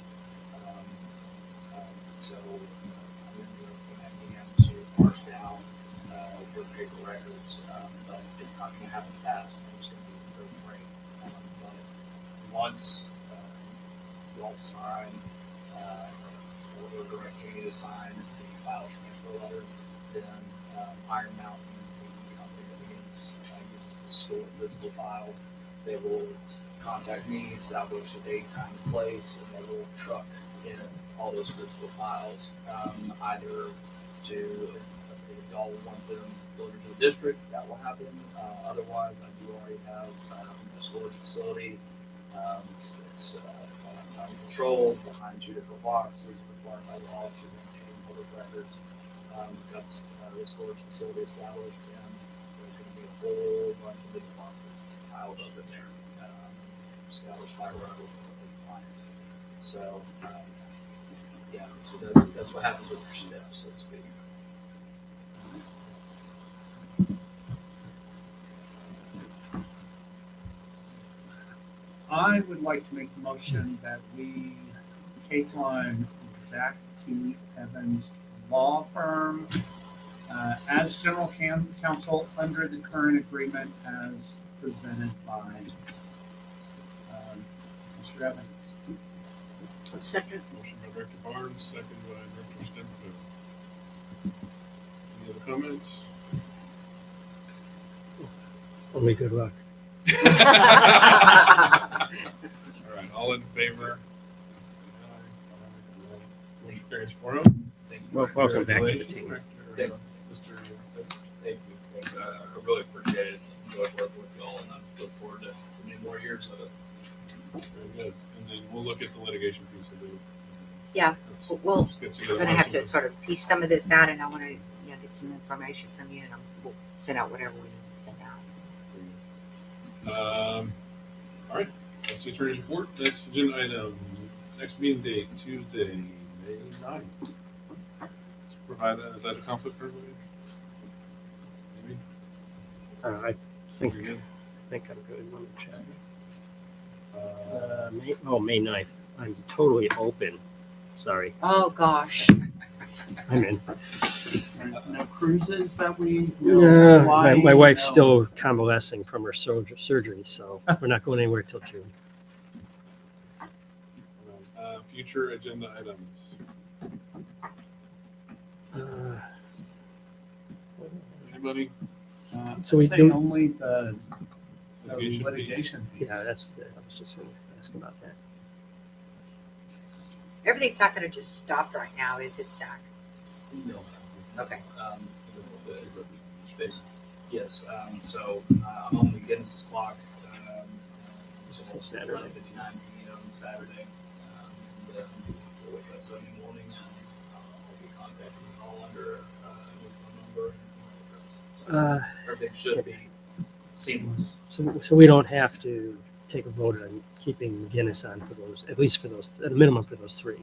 S7: So I'm going to do everything I can to parse down your paper records, but it's not going to happen fast. It's going to be very frank. But once you all sign, or direct Jamie to sign the file transfer letter, then Iron Mountain, the company that uses to store physical files, they will contact me, establish a date, time, and place, and they will truck in all those physical files, either to, if y'all want them delivered to the district, that will happen. Otherwise, I do already have a storage facility. It's controlled behind 2 different boxes, required by law to maintain public records. We've got the storage facility established, and there's going to be a whole bunch of big boxes piled up in there, established by our clients. So, yeah, so that's what happens with your staff, so to speak.
S2: I would like to make the motion that we take on Zach T. Evans Law Firm as general counsel under the current agreement as presented by Mr. Evans.
S5: A second.
S1: Motion by Director Barnes, second by Director Stemfield. Any other comments?
S4: Only good luck.
S1: All right, all in favor? Motion carries 4-0.
S7: Thank you.
S4: Well, welcome back to the team.
S1: Mr.
S7: Thank you. I really appreciate it. Enjoyed working with y'all, and I look forward to many more years of it.
S1: Very good. And then we'll look at the litigation piece of it.
S6: Yeah, we'll-
S1: let's get together
S6: We're gonna have to
S1: once
S6: sort of piece some of this out, and I want to, get some information from you, and we'll send out whatever we need to send out.
S1: All right, that's the attorney's report. Next agenda item, next meeting date, Tuesday, May 9th. Provide that, is that a conflict for everybody? Maybe?
S4: I think
S1: You're good?
S4: I'm good. Let me check. May 9th. I'm totally open. Sorry,
S6: Oh, gosh.
S4: I'm in.
S2: No cruises that we.
S4: No,
S2: Hawaii,
S4: my wife's
S2: no.
S4: still convalescing from her surgery, so we're not going anywhere till June.
S1: Future agenda items. Anybody?
S4: So we
S2: I'd say
S4: do-
S2: only the
S1: Litigation piece?
S2: litigation piece.
S4: Yeah, I was just going to ask about that.
S6: Everything's not going to just stop right now, is it, Zach?
S7: No.
S6: Okay.
S7: Space. Yes. So I'm on the Guinness's clock. Until
S4: Saturday.
S7: 11:59 p.m. Saturday. And we'll wake up Sunday morning, and I'll be contacting you all under a new phone number. So everything should be seamless.
S4: So we don't have to take a vote on keeping Guinness on for those, at least for those, at a minimum for those 3.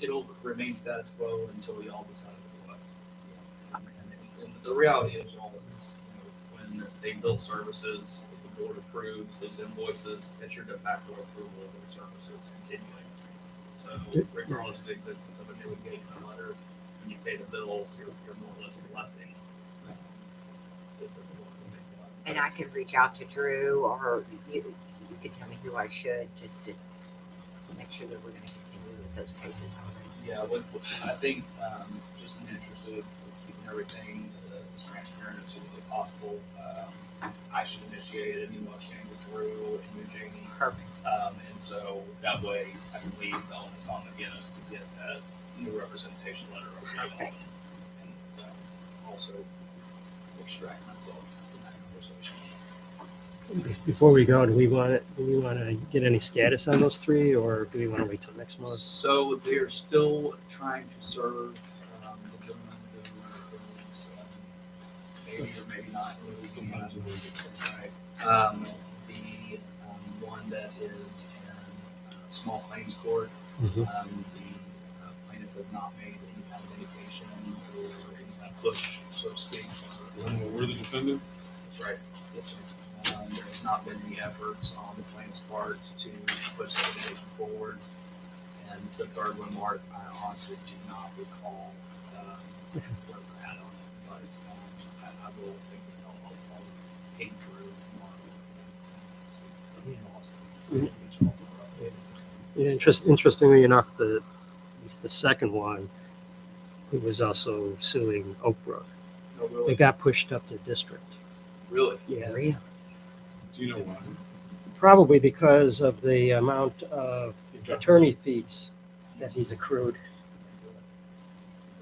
S7: It'll remain status quo until we all decide otherwise. And the reality is, all of this, when they bill services, if the board approves those invoices, it's your de facto approval of those services continuing. So regardless of the existence of a new engagement letter, when you pay the bills, you're more or less blessing. if the board will make that.
S6: And I could reach out to Drew, or you could tell me who I should, just to make sure that we're gonna continue with those cases already.
S7: Yeah, I think, just in the interest of keeping everything as transparent as humanly possible, I should initiate an email exchange with Drew and with Jamie.
S6: Perfect.
S7: And so that way I can leave the onus on McGinnis to get that new representation letter. Okay.
S6: Perfect.
S7: And also extract myself from that conversation.
S4: Before we go, do we want to get any status on those three, or do we want to wait till next month?
S7: So they're still trying to serve the gentleman who is maybe or maybe not. Right. The one that is in small claims court,
S4: Mhm.
S7: the plaintiff has not made any kind of indication or any kind of push, so to speak.
S1: We're the defendant.
S7: That's right. Yes, sir. There has not been any efforts on the plaintiff's part to push the litigation forward. And the third one, Mark, I honestly do not recall where we're at on it, but I will think I'll ping Drew tomorrow.
S4: Yeah, interestingly enough, the second one, who was also suing Oak Brook,
S7: Oh,
S4: they
S7: really?
S4: got pushed up to district.
S7: Really?
S4: Yeah,
S6: Really?
S1: Do you know why?
S4: probably because of the amount of attorney fees that he's accrued,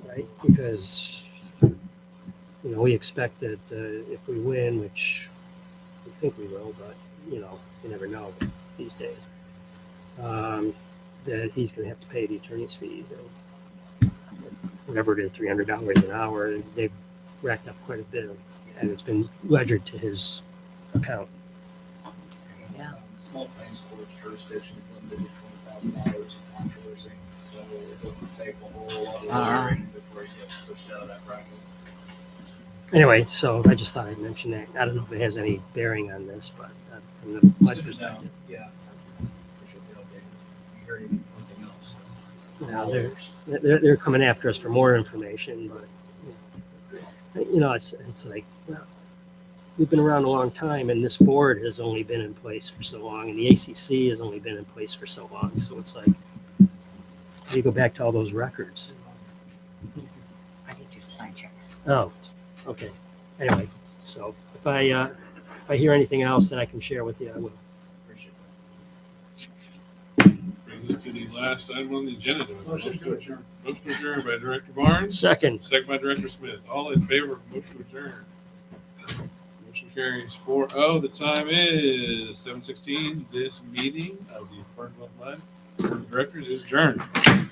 S4: right? Because, we expect that if we win, which we think we will, but, you never know these days, that he's going to have to pay the attorney's fees, and whatever it is, $300 an hour. And they've racked up quite a bit, and it's been ledgered to his account.
S6: Yeah.
S7: Small claims court's jurisdiction is limited to $20,000 in controversy, so it doesn't take a whole lot of lawyering before you get pushed out of that bracket.
S4: Anyway, so I just thought I'd mention that. I don't know if it has any bearing on this, but from my
S7: It's good to know.
S4: perspective.
S7: Yeah. Appreciate the update. If you hear anything else.
S4: Now, they're coming after us for more information, but it's like, well, we've been around a long time, and this board has only been in place for so long, and the ACC has only been in place for so long. So it's like, you go back to all those records.
S6: I need you to sign checks.
S4: Oh, okay. Anyway, so if I hear anything else that I can share with you, I will.
S7: Appreciate
S1: Brings us to the last item on the agenda.
S2: Motion to adjourn.
S1: Motion to adjourn by Director Barnes.
S4: Second.
S1: Second by Director Smith. All in favor of motion to adjourn. Motion carries 4-0. The time is 7:16. This meeting of the Fern Bluff Board of Directors is adjourned.
S7: it.